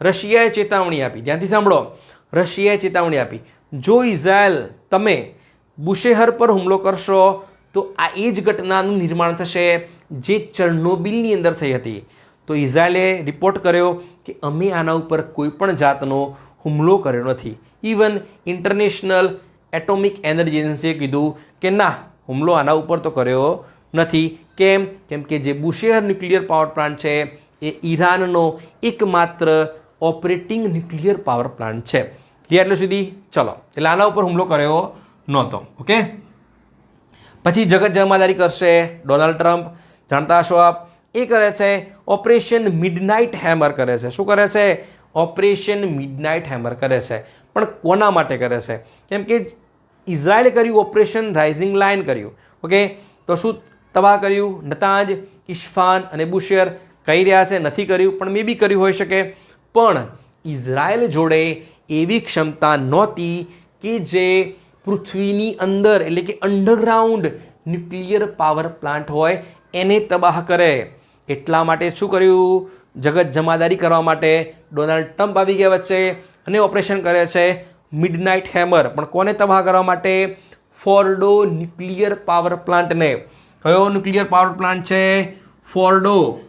રશિયાએ ચેતવણી આપી. ધ્યાનથી સાંભળો, રશિયાએ ચેતવણી આપી, જો ઇઝરાયલ તમે બુશેહર પર હુમલો કરશો તો આ એ જ ઘટનાનું નિર્માણ થશે જે ચર્નોબિલની અંદર થઈ હતી. તો ઇઝરાયલે રિપોર્ટ કર્યો કે અમે આના ઉપર કોઈ પણ જાતનો હુમલો કર્યો નથી. ઇવન ઇન્ટરનેશનલ એટોમિક એનર્જી એજન્સીએ કીધું કે ના, હુમલો આના ઉપર તો કર્યો નથી. કેમ? કેમ કે જે બુશેહર ન્યુક્લિયર પાવર પ્લાન્ટ છે એ ઈરાનનો એકમાત્ર ઓપરેટિંગ ન્યુક્લિયર પાવર પ્લાન્ટ છે. એટલે સુધી ચલો, એટલે આના ઉપર હુમલો કર્યો નહોતો. ઓકે, પછી જગત જમાદારી કરશે ડોનાલ્ડ ટ્રમ્પ. જાણતા હશો આપ, એ કરે છે ઓપરેશન મિડનાઇટ હેમર કરે છે. શું કરે છે? ઓપરેશન મિડનાઇટ હેમર કરે છે. પણ કોના માટે કરે છે? કેમ કે ઇઝરાયલે કર્યું ઓપરેશન રાઇઝિંગ લાયન કર્યું. ઓકે, તો શું તબાહ કર્યું? નતાંજ, ઇસ્ફહાન અને બુશેહર. કહી રહ્યા છે નથી કર્યું, પણ મે બી કર્યું હોઈ શકે. પણ ઇઝરાયલ જોડે એવી ક્ષમતા નહોતી કે જે પૃથ્વીની અંદર, એટલે કે અંડરગ્રાઉન્ડ ન્યુક્લિયર પાવર પ્લાન્ટ હોય એને તબાહ કરે. એટલા માટે શું કર્યું? જગત જમાદારી કરવા માટે ડોનાલ્ડ ટ્રમ્પ આવી ગયા વચ્ચે અને ઓપરેશન કરે છે મિડનાઇટ હેમર. પણ કોને તબાહ કરવા માટે? ફોર્ડો ન્યુક્લિયર પાવર પ્લાન્ટને. કયો ન્યુક્લિયર પાવર પ્લાન્ટ છે? Fordow,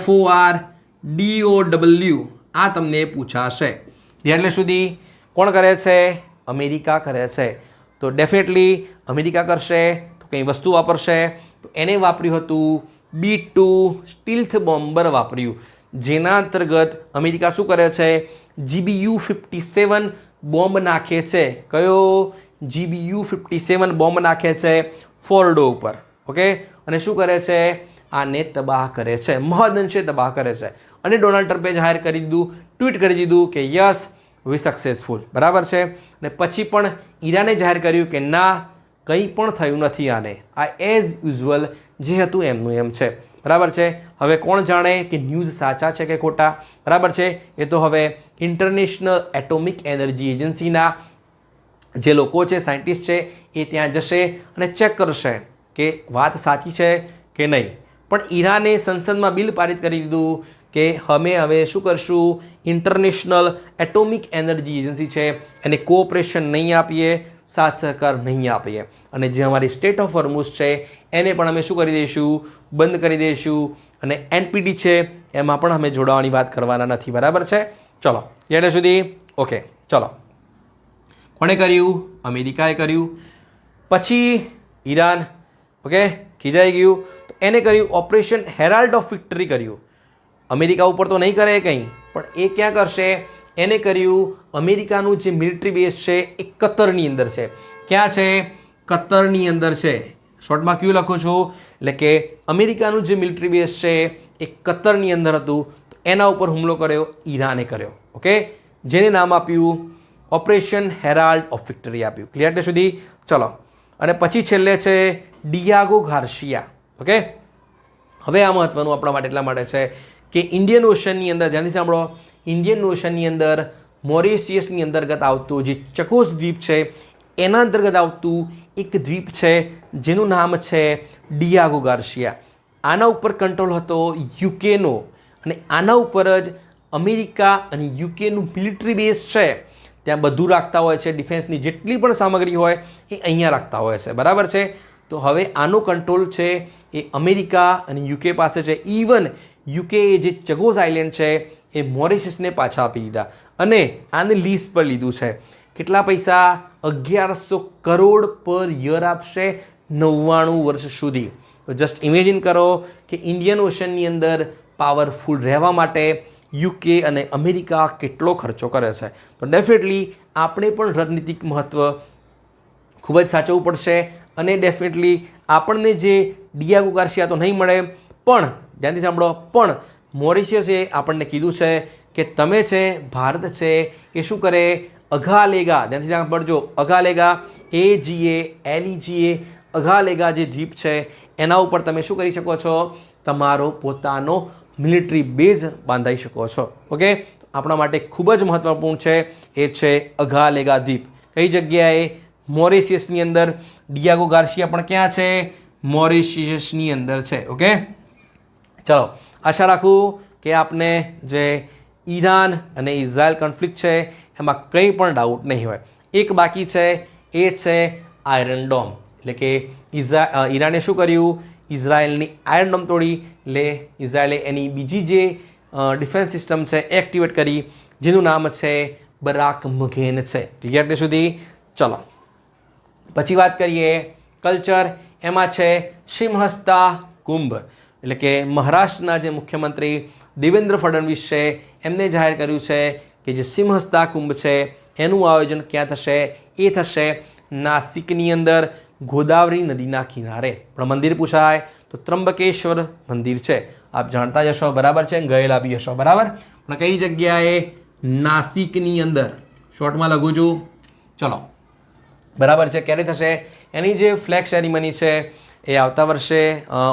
FORDOW. આ તમને પૂછાશે. એટલે સુધી કોણ કરે છે? અમેરિકા કરે છે. તો ડેફિનેટલી અમેરિકા કરશે તો કંઈ વસ્તુ વાપરશે. તો એને વાપર્યું હતું B-2 સ્ટીલ્થ બોમ્બર વાપર્યું, જેના અંતર્ગત અમેરિકા શું કરે છે? GBU-57 બોમ્બ નાખે છે. કયો? GBU-57 બોમ્બ નાખે છે ફોર્ડો ઉપર. ઓકે, અને શું કરે છે? આને તબાહ કરે છે, મહદઅંશે તબાહ કરે છે. અને ડોનાલ્ડ ટ્રમ્પે જાહેર કરી દીધું, ટ્વીટ કરી દીધું કે યસ વી સક્સેસફુલ. બરાબર છે. અને પછી પણ ઈરાને જાહેર કર્યું કે ના, કંઈ પણ થયું નથી આને. આ એઝ યુઝ્યુઅલ જે હતું એમનું એમ છે. બરાબર છે. હવે કોણ જાણે કે ન્યૂઝ સાચા છે કે ખોટા? બરાબર છે. એ તો હવે ઇન્ટરનેશનલ એટોમિક એનર્જી એજન્સીના જે લોકો છે, સાયન્ટિસ્ટ છે, એ ત્યાં જશે અને ચેક કરશે કે વાત સાચી છે કે નહીં. પણ ઈરાને સંસદમાં બિલ પારિત કરી દીધું કે અમે હવે શું કરશું? ઇન્ટરનેશનલ એટોમિક એનર્જી એજન્સી છે એને કોઓપરેશન નહીં આપીએ, સાથ સહકાર નહીં આપીએ. અને જે અમારી સ્ટેટ ઓફ હોર્મુઝ છે એને પણ અમે શું કરી દઈશું? બંધ કરી દઈશું. અને NPT છે એમાં પણ અમે જોડાવાની વાત કરવાના નથી. બરાબર છે. ચલો, એટલે સુધી ઓકે. ચલો, કોણે કર્યું? અમેરિકાએ કર્યું. પછી ઈરાન ઓકે ખીજાઈ ગયું, તો એને કર્યું ઓપરેશન હેરાલ્ડ ઓફ વિક્ટરી કર્યું. અમેરિકા ઉપર તો નહીં કરે કંઈ, પણ એ ક્યાં કરશે? એને કર્યું અમેરિકાનું જે મિલિટરી બેઝ છે એ કતરની અંદર છે. ક્યાં છે? કતરની અંદર છે. શોર્ટમાં કયું લખું છું? એટલે કે અમેરિકાનું જે મિલિટરી બેઝ છે એ કતરની અંદર હતું. તો એના ઉપર હુમલો કર્યો ઈરાને કર્યો. ઓકે, જેને નામ આપ્યું ઓપરેશન હેરાલ્ડ ઓફ વિક્ટરી આપ્યું. ક્લિયર એટલે સુધી? ચલો, અને પછી છેલ્લે છે ડિયાગો ગાર્સિયા. ઓકે, હવે આ મહત્વનું આપણા માટે એટલા માટે છે કે ઇન્ડિયન ઓશનની અંદર, ધ્યાનથી સાંભળો, ઇન્ડિયન ઓશનની અંદર મોરિશિયસની અંતર્ગત આવતું જે ચકોસ દ્વીપ છે એના અંતર્ગત આવતું એક દ્વીપ છે જેનું નામ છે ડિયાગો ગાર્સિયા. આના ઉપર કંટ્રોલ હતો યુકેનો, અને આના ઉપર જ અમેરિકા અને યુકેનું મિલિટરી બેઝ છે. ત્યાં બધું રાખતા હોય છે, ડિફેન્સની જેટલી પણ સામગ્રી હોય એ અહીંયા રાખતા હોય છે. બરાબર છે? તો હવે આનો કંટ્રોલ છે એ અમેરિકા અને યુકે પાસે છે. ઇવન યુકે જે ચગોસ આઇલેન્ડ છે એ મોરિશિયસને પાછા આપી દીધા અને આને લીઝ પર લીધું છે. કેટલા પૈસા? 1100 કરોડ પર યર આપશે 99 વર્ષ સુધી. તો જસ્ટ ઇમેજિન કરો કે ઇન્ડિયન ઓશનની અંદર પાવરફુલ રહેવા માટે યુકે અને અમેરિકા કેટલો ખર્ચો કરે છે. તો ડેફિનેટલી આપણે પણ રણનીતિક મહત્ત્વ ખૂબ જ સાચવવું પડશે. અને ડેફિનેટલી આપણને જે ડિયાગો ગાર્સિયા તો નહીં મળે, પણ ધ્યાનથી સાંભળો, પણ મોરિશિયસે આપણને કીધું છે કે તમે છે, ભારત છે એ શું કરે? અઘાલેગા, ધ્યાનથી સાંભળજો, અઘાલેગા, AGA અઘાલેગા જે દ્વીપ છે એના ઉપર તમે શું કરી શકો છો? તમારો પોતાનો મિલિટરી બેઝ બાંધાઈ શકો છો. ઓકે, આપણા માટે ખૂબ જ મહત્વપૂર્ણ છે. એ છે અઘાલેગા દ્વીપ. કઈ જગ્યાએ? મોરિશિયસની અંદર. ડિયાગો ગાર્સિયા પણ ક્યાં છે? મોરિશિયસની અંદર છે. ઓકે, ચલો, આશા રાખું કે આપને જે ઈરાન અને ઇઝરાયલ કોન્ફ્લિક્ટ છે એમાં કંઈ પણ ડાઉટ નહીં હોય. એક બાકી છે, એ છે આયરન ડોમ. એટલે કે ઈરાને શું કર્યું? ઇઝરાયલની આયરન ડોમ તોડી. એટલે ઇઝરાયલે એની બીજી જે ડિફેન્સ સિસ્ટમ છે એક્ટિવેટ કરી, જેનું નામ છે બરાક મઘેન છે. ક્લિયર એટલે સુધી? ચલો, પછી વાત કરીએ કલ્ચર. એમાં છે સિંહસ્થા કુંભ. એટલે કે મહારાષ્ટ્રના જે મુખ્યમંત્રી દેવેન્દ્ર ફડણવીસ છે એમને જાહેર કર્યું છે કે જે સિંહસ્થા કુંભ છે એનું આયોજન ક્યાં થશે? એ થશે નાસિકની અંદર, ગોદાવરી નદીના કિનારે. પણ મંદિર પૂછાય તો ત્રંબકેશ્વર મંદિર છે. આપ જાણતા જ હશો, બરાબર છે, ગયેલા બી હશો, બરાબર. પણ કઈ જગ્યાએ? નાસિકની અંદર. શોર્ટમાં લખું છું. ચલો, બરાબર છે. ક્યારે થશે? એની જે ફ્લેગ સેરેમની છે એ આવતા વર્ષે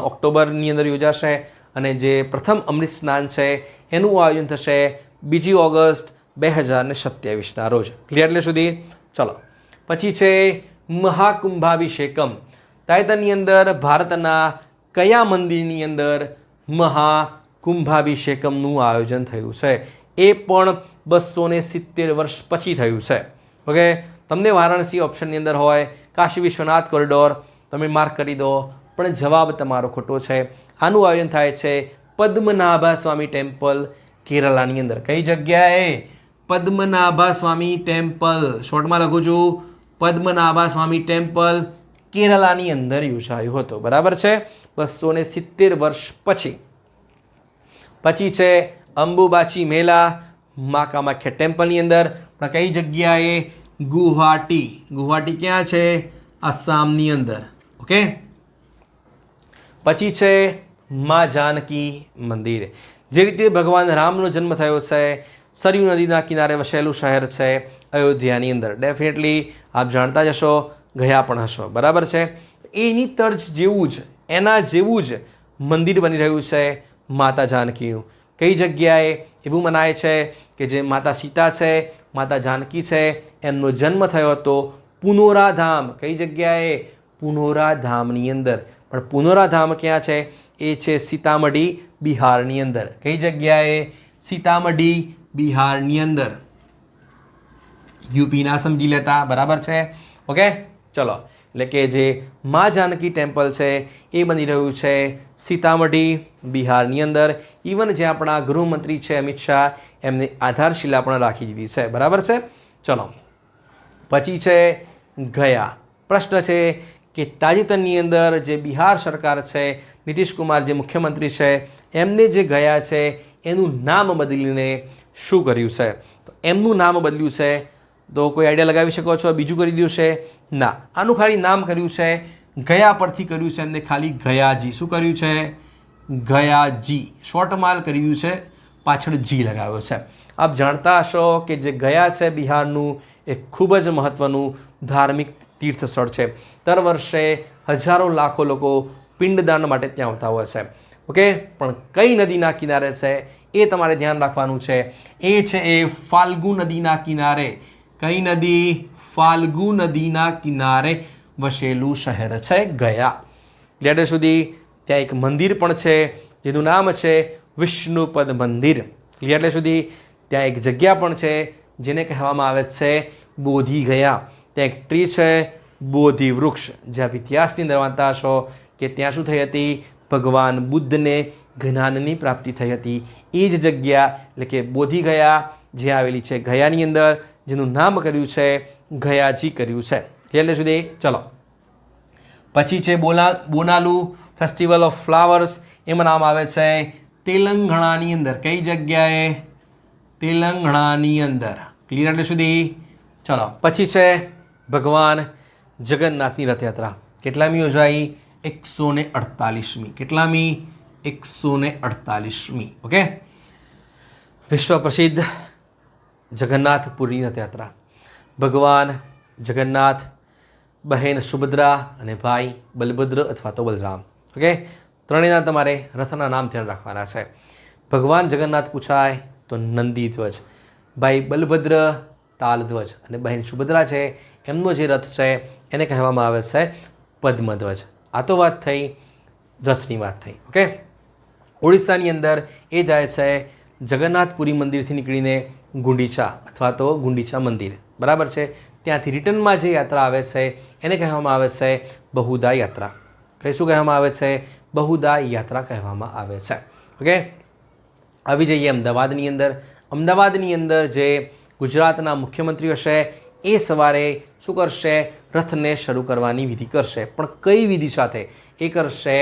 ઓક્ટોબરની અંદર યોજાશે, અને જે પ્રથમ અમૃત સ્નાન છે એનું આયોજન થશે 2 ઓગસ્ટ 2027ના રોજ. ક્લિયર એટલે સુધી? ચલો, પછી છે મહાકુંભાભિષેકમ. તાઇવાનની અંદર ભારતના કયા મંદિરની અંદર મહાકુંભાભિષેકમનું આયોજન થયું છે? એ પણ 270 વર્ષ પછી થયું છે. ઓકે, તમને વારાણસી ઓપ્શનની અંદર હોય, કાશી વિશ્વનાથ કોરિડોર, તમે માર્ક કરી દો, પણ જવાબ તમારો ખોટો છે. આનું આયોજન થાય છે પદ્મનાભા સ્વામી ટેમ્પલ, કેરલાની અંદર. કઈ જગ્યાએ? પદ્મનાભા સ્વામી ટેમ્પલ. શોર્ટમાં લખું છું, પદ્મનાભા સ્વામી ટેમ્પલ કેરલાની અંદર યોજાયું હતું. બરાબર છે? 270 વર્ષ પછી. પછી છે અંબુબાચી મેલા, મા કામાખ્યા ટેમ્પલની અંદર. પણ કઈ જગ્યાએ? ગુવાહાટી. ગુવાહાટી ક્યાં છે? આસામની અંદર. ઓકે, પછી છે મા જાનકી મંદિર. જે રીતે ભગવાન રામનો જન્મ થયો છે, સરયુ નદીના કિનારે વસેલું શહેર છે અયોધ્યાની અંદર. ડેફિનેટલી આપ જાણતા જ હશો, ગયા પણ હશો, બરાબર છે. એની તર્જ જેવું જ, એના જેવું જ મંદિર બની રહ્યું છે માતા જાનકીનું. કઈ જગ્યાએ? એવું મનાય છે કે જે માતા સીતા છે, માતા જાનકી છે, એમનો જન્મ થયો હતો પુનોરા ધામ. કઈ જગ્યાએ? પુનોરા ધામની અંદર. પણ પુનોરા ધામ ક્યાં છે? એ છે સીતામઢી, બિહારની અંદર. કઈ જગ્યાએ? સીતામઢી, બિહારની અંદર. યુપી ના સમજી લેતા, બરાબર છે. ઓકે, ચલો, એટલે કે જે મા જાનકી ટેમ્પલ છે એ બની રહ્યું છે સીતામઢી, બિહારની અંદર. ઇવન જે આપણા ગૃહમંત્રી છે અમિત શાહ, એમની આધારશિલા પણ રાખી દીધી છે. બરાબર છે? ચલો, પછી છે ગયા. પ્રશ્ન છે કે તાજેતરની અંદર જે બિહાર સરકાર છે, નીતિશ કુમાર જે મુખ્યમંત્રી છે, એમને જે ગયા છે એનું નામ બદલીને શું કર્યું છે? તો એમનું નામ બદલ્યું છે. તો કોઈ આઈડિયા લગાવી શકો છો બીજું કરી દીધું છે? ના, આનું ખાલી નામ કર્યું છે, ગયા પરથી કર્યું છે એમને ખાલી ગયાજી. શું કર્યું છે? ગયાજી. શોર્ટમાં કર્યું છે, પાછળ જી લગાવ્યો છે. આપ જાણતા હશો કે જે ગયા છે બિહારનું એ ખૂબ જ મહત્ત્વનું ધાર્મિક તીર્થ સ્થળ છે. દર વર્ષે હજારો લાખો લોકો પિંડદાન માટે ત્યાં આવતા હોય છે. ઓકે, પણ કઈ નદીના કિનારે છે એ તમારે ધ્યાન રાખવાનું છે. એ છે એ ફાલ્ગુ નદીના કિનારે. કઈ નદી? ફાલ્ગુ નદીના કિનારે વસેલું શહેર છે ગયા. લેટર સુધી ત્યાં એક મંદિર પણ છે જેનું નામ છે વિષ્ણુપદ મંદિર. એટલે સુધી ત્યાં એક જગ્યા પણ છે જેને કહેવામાં આવે છે બોધિ ગયા. ત્યાં એક ટ્રી છે બોધિ વૃક્ષ, જે આપ ઇતિહાસની અંદર વાંચતા હશો કે ત્યાં શું થઈ હતી? ભગવાન બુદ્ધને જ્ઞાનની પ્રાપ્તિ થઈ હતી. એ જ જગ્યા એટલે કે બોધિ ગયા જે આવેલી છે ગયાની અંદર, જેનું નામ કર્યું છે ગયાજી કર્યું છે. એટલે સુધી ચલો. પછી છે બોનાલુ ફેસ્ટિવલ ઓફ ફ્લાવર્સ. એમાં નામ આવે છે તેલંગાણાની અંદર. કઈ જગ્યાએ? તેલંગાણાની અંદર. ક્લિયર? એટલે સુધી ચલો. પછી છે ભગવાન જગન્નાથની રથયાત્રા. કેટલામી યોજાઈ? 148મી. કેટલામી? 148મી. ઓકે. વિશ્વ પ્રસિદ્ધ જગન્નાથપુરી રથયાત્રા. ભગવાન જગન્નાથ, બહેન સુભદ્રા અને ભાઈ બલભદ્ર અથવા તો બલરામ. ઓકે, ત્રણેયના તમારે રથના નામ ધ્યાન રાખવાના છે. ભગવાન જગન્નાથ પૂછાય તો નંદી ધ્વજ, ભાઈ બલભદ્ર તાલધ્વજ અને બહેન સુભદ્રા છે એમનો જે રથ છે એને કહેવામાં આવે છે પદ્મધ્વજ. આ તો વાત થઈ રથની વાત થઈ. ઓકે, ઓડિશાની અંદર એ જાય છે જગન્નાથપુરી મંદિરથી નીકળીને ગુંડીચા અથવા તો ગુંડીચા મંદિર. બરાબર છે. ત્યાંથી રિટર્નમાં જે યાત્રા આવે છે એને કહેવામાં આવે છે બહુદા યાત્રા. કઈ શું કહેવામાં આવે છે? બહુદા યાત્રા કહેવામાં આવે છે. ઓકે, આવી જઈએ અમદાવાદની અંદર. અમદાવાદની અંદર જે ગુજરાતના મુખ્યમંત્રી હશે એ સવારે શું કરશે? રથને શરૂ કરવાની વિધિ કરશે. પણ કઈ વિધિ સાથે? એ કરશે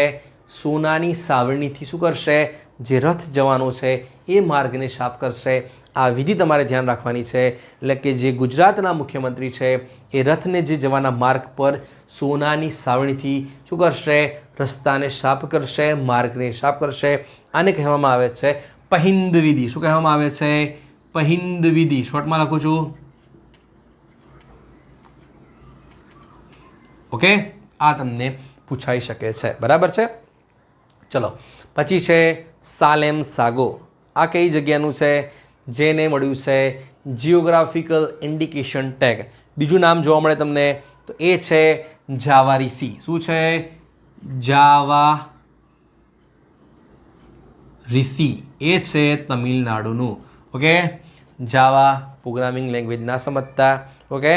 સોનાની સાવરણીથી. શું કરશે? જે રથ જવાનો છે એ માર્ગને સાફ કરશે. આ વિધિ તમારે ધ્યાન રાખવાની છે. એટલે કે જે ગુજરાતના મુખ્યમંત્રી છે એ રથને જે જવાના માર્ગ પર સોનાની સાવરણીથી શું કરશે? રસ્તાને સાફ કરશે, માર્ગને સાફ કરશે. આને કહેવામાં આવે છે પહિંદ વિધિ. શું કહેવામાં આવે છે? પહિંદ વિધિ. શોર્ટમાં લખું છું. ઓકે, આ તમને પૂછાઈ શકે છે. બરાબર છે. ચલો, પછી છે સાલેમ સાગો. આ કઈ જગ્યાનું છે? જેને મળ્યું છે જિયોગ્રાફિકલ ઇન્ડિકેશન ટેગ. બીજું નામ જોવા મળે તમને તો એ છે જાવારી સી. શું છે? જાવારીસી. એ છે તમિલનાડુનું. ઓકે, જાવા પ્રોગ્રામિંગ લેંગ્વેજ ના સમજતા. ઓકે,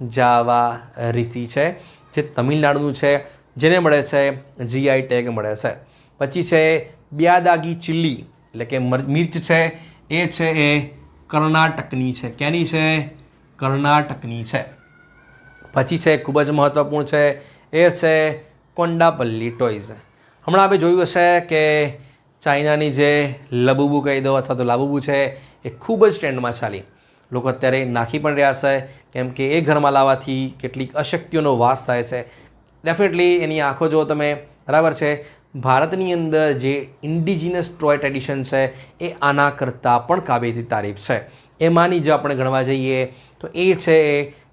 જાવારીસી છે જે તમિલનાડુનું છે, જેને મળે છે જીઆઈ ટેગ મળે છે. પછી છે બ્યાદાગી ચીલી એટલે કે મિર્ચ છે એ છે એ કર્ણાટકની છે. ક્યાંની છે? કર્ણાટકની છે. પછી છે ખૂબ જ મહત્ત્વપૂર્ણ છે એ છે કોંડાપલ્લી ટોયઝ. હમણાં આપણે જોયું હશે કે ચાઇનાની જે લબુબુ કહી દો અથવા તો લાબુબુ છે એ ખૂબ જ ટ્રેન્ડમાં ચાલી. લોકો અત્યારે નાખી પણ રહ્યા છે કેમ કે એ ઘરમાં લાવવાથી કેટલીક અશક્તિઓનો વાસ થાય છે. ડેફિનેટલી એની આંખો જુઓ તમે. બરાબર છે. ભારતની અંદર જે ઇન્ડિજિનસ ટોય ટ્રેડિશન છે એ આના કરતાં પણ કાબેલી તારીફ છે. એમાંની જો આપણે ગણવા જઈએ તો એ છે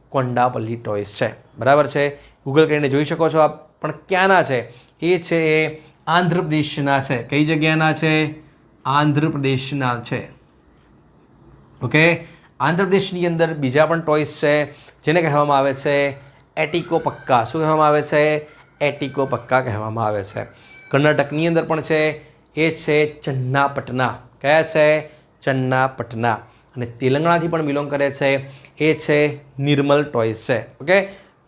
કોંડાપલ્લી ટોયઝ છે. બરાબર છે. ગૂગલ કરીને જોઈ શકો છો આપ. પણ ક્યાંના છે? એ છે એ આંધ્રપ્રદેશના છે. કઈ જગ્યાના છે? આંધ્રપ્રદેશના છે. ઓકે, આંધ્રપ્રદેશની અંદર બીજા પણ ટોયઝ છે જેને કહેવામાં આવે છે એટિકો પક્કા. શું કહેવામાં આવે છે? એટિકો પક્કા કહેવામાં આવે છે. કર્ણાટકની અંદર પણ છે એ છે ચન્નાપટના. કયા છે? ચન્નાપટના. અને તેલંગાણાથી પણ બિલોંગ કરે છે એ છે નિર્મલ ટોયઝ છે. ઓકે,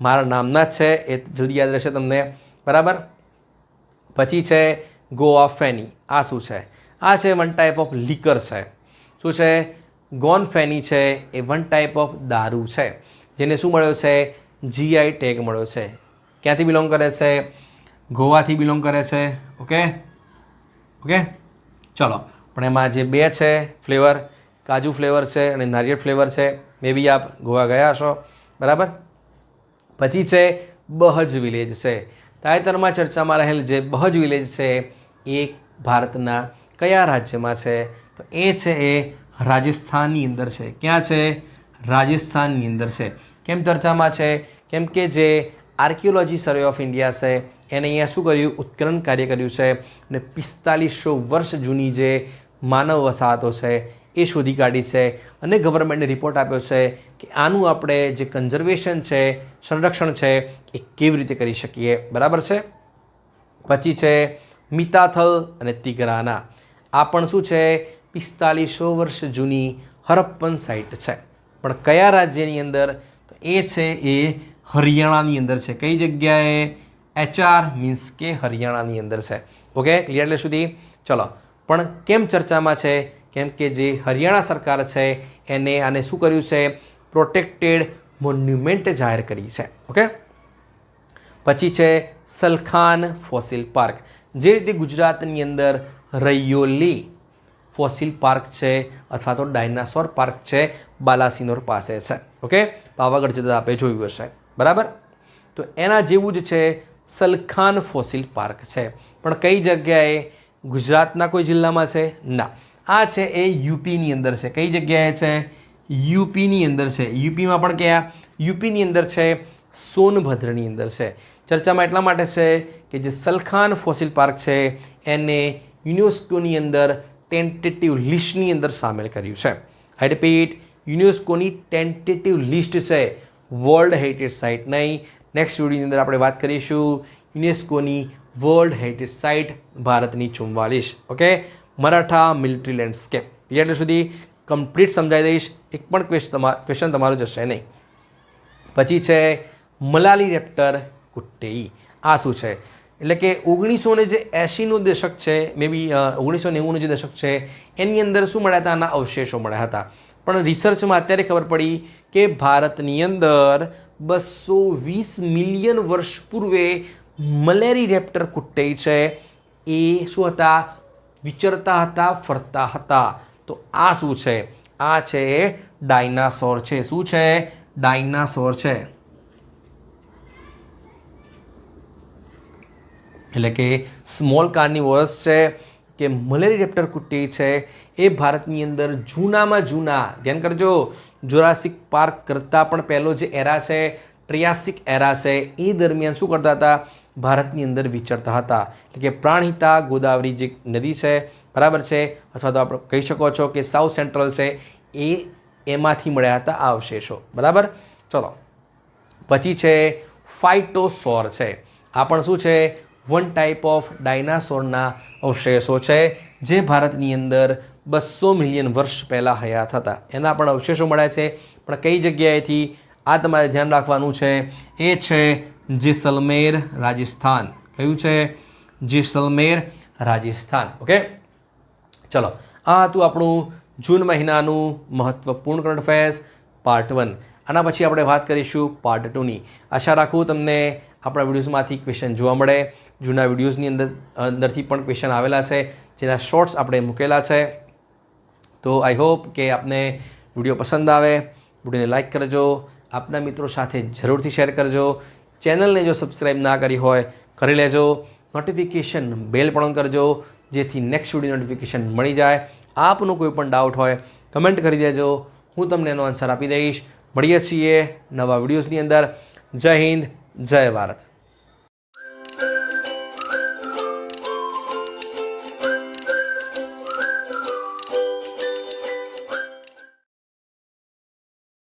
મારા નામના જ છે એ જલ્દી યાદ રહેશે તમને. બરાબર. પછી છે ગોવા ફેની. આ શું છે? આ છે વન ટાઈપ ઓફ લીકર છે. શું છે? ગોન ફેની છે એ વન ટાઈપ ઓફ દારૂ છે જેને શું મળ્યો છે? જીઆઈ ટેગ મળ્યો છે. ક્યાંથી બિલોંગ કરે છે? ગોવાથી બિલોંગ કરે છે. ઓકે ઓકે ચલો. પણ એમાં જે બે છે ફ્લેવર કાજુ ફ્લેવર છે અને નારિયેળ ફ્લેવર છે. મે બી આપ ગોવા ગયા હશો, બરાબર. પછી છે બહજ વિલેજ છે. તાજેતરમાં ચર્ચામાં રહેલ જે બહજ વિલેજ છે એ ભારતના કયા રાજ્યમાં છે? તો એ છે એ રાજસ્થાનની અંદર છે. ક્યાં છે? રાજસ્થાનની અંદર છે. કેમ ચર્ચામાં છે? કેમ કે જે આર્કિયોલોજી સર્વે ઓફ ઇન્ડિયા છે એને અહીંયા શું કર્યું? ઉત્ખનન કાર્ય કર્યું છે અને 4500 વર્ષ જૂની જે માનવ વસાહતો છે એ શોધી કાઢી છે અને ગવર્મેન્ટને રિપોર્ટ આપ્યો છે કે આનું આપણે જે કન્ઝર્વેશન છે, સંરક્ષણ છે એ કેવી રીતે કરી શકીએ, બરાબર છે. પછી છે મિતાથલ અને તિગરાના. આ પણ શું છે? 4500 વર્ષ જૂની હરપ્પન સાઇટ છે. પણ કયા રાજ્યની અંદર? તો એ છે એ હરિયાણાની અંદર છે. કઈ જગ્યાએ? HR મીન્સ કે હરિયાણાની અંદર છે. ઓકે, ક્લિયર એટલે સુધી? ચલો, પણ કેમ ચર્ચામાં છે? કેમ કે જે હરિયાણા સરકાર છે એને આને શું કર્યું છે? પ્રોટેક્ટેડ મોન્યુમેન્ટ જાહેર કરી છે. ઓકે. પછી છે સલખાન ફોસિલ પાર્ક. જે રીતે ગુજરાતની અંદર રૈયોલી ફોસિલ પાર્ક છે અથવા તો ડાયનાસોર પાર્ક છે બાલાસિનોર પાસે છે. ઓકે, પાવાગઢ જતા આપણે જોયું હશે, બરાબર. તો એના જેવું જ છે સલખાન ફોસિલ પાર્ક છે. પણ કઈ જગ્યાએ? ગુજરાતના કોઈ જિલ્લામાં છે? ના, આ છે એ યુપીની અંદર છે. કઈ જગ્યાએ છે? યુપીની અંદર છે. યુપીમાં પણ ક્યાં? યુપીની અંદર છે સોનભદ્રની અંદર છે. ચર્ચામાં એટલા માટે છે કે જે સલખાન ફોસિલ પાર્ક છે એને યુનેસ્કોની અંદર ટેન્ટેટિવ લિસ્ટની અંદર સામેલ કર્યું છે. આઈ રિપીટ, યુનેસ્કોની ટેન્ટેટિવ લિસ્ટ છે, વર્લ્ડ હેરિટેજ સાઇટ નહીં. નેક્સ્ટ વિડીયોની અંદર આપણે વાત કરીશું યુનેસ્કોની વર્લ્ડ હેરિટેજ સાઇટ ભારતની 44. Okay, Maratha military landscape. એટલે સુધી કમ્પ્લીટ સમજાવી દઈશ, એક પણ ક્વેશ્ચન તમારો જશે નહીં. પછી છે મલાલી રેપ્ટર કુટ્ટેઈ. આ શું છે? એટલે કે 1980નું દશક છે, મે બી 1990નું જે દશક છે એની અંદર શું મળ્યા હતા? આના અવશેષો મળ્યા હતા. પણ રિસર્ચમાં અત્યારે ખબર પડી કે ભારતની અંદર 220 મિલિયન વર્ષ પૂર્વે મલેરી રેપ્ટર કુટ્ટેઈ છે એ શું હતા? વિચરતા હતા, ફરતા હતા. તો આ શું છે? આ છે ડાયનાસોર છે. શું છે? ડાયનાસોર છે. એટલે કે સ્મોલ કાર્નિવોરસ છે કે મલેરી રેપ્ટર કુટ્ટેઈ છે એ ભારતની અંદર જૂનામાં જૂના, ધ્યાન કરજો, જોરાસિક પાર્ક કરતાં પણ પહેલો જે એરા છે ટ્રિયાસિક એરા છે એ દરમિયાન શું કરતા હતા? ભારતની અંદર વિચરતા હતા. એટલે કે પ્રાણહિતા ગોદાવરી જે નદી છે, બરાબર છે, અથવા તો આપણે કહી શકો છો કે સાઉથ સેન્ટ્રલ છે એમાંથી મળ્યા હતા આ અવશેષો, બરાબર. ચલો, પછી છે ફાઇટોસોર છે. આ પણ શું છે? વન ટાઈપ ઓફ ડાયનાસોરના અવશેષો છે જે ભારતની અંદર 200 મિલિયન વર્ષ પહેલાં હયાત હતા. એના પણ અવશેષો મળ્યા છે. પણ કઈ જગ્યાએથી? આ તમારે ધ્યાન રાખવાનું છે. એ છે જેસલમેર, રાજસ્થાન. કયું છે? જેસલમેર, રાજસ્થાન. ઓકે, ચલો, આ હતું આપણું જૂન મહિનાનું મહત્વપૂર્ણ કરંટ અફેર્સ પાર્ટ 1. આના પછી આપણે વાત કરીશું પાર્ટ 2ની. આશા રાખું તમને આપણા વિડીયોઝમાંથી ક્વેશ્ચન જોવા મળે. જૂના વિડીયોઝની અંદરથી પણ ક્વેશ્ચન આવેલા છે જેના શોર્ટ્સ આપણે મૂકેલા છે. તો આઈ હોપ કે આપને વિડીયો પસંદ આવે. વિડીયોને લાઇક કરજો, આપના મિત્રો સાથે જરૂરથી શેર કરજો. ચેનલને જો સબસ્ક્રાઈબ ના કરી હોય કરી લેજો. નોટિફિકેશન બેલ પણ ઓન કરજો જેથી નેક્સ્ટ વિડીયો નોટિફિકેશન મળી જાય. આપનો કોઈ પણ ડાઉટ હોય કમેન્ટ કરી દેજો, હું તમને એનો આન્સર આપી દઈશ. મળીએ છીએ નવા વિડીયોઝની અંદર. જય હિન્દ, જય ભારત.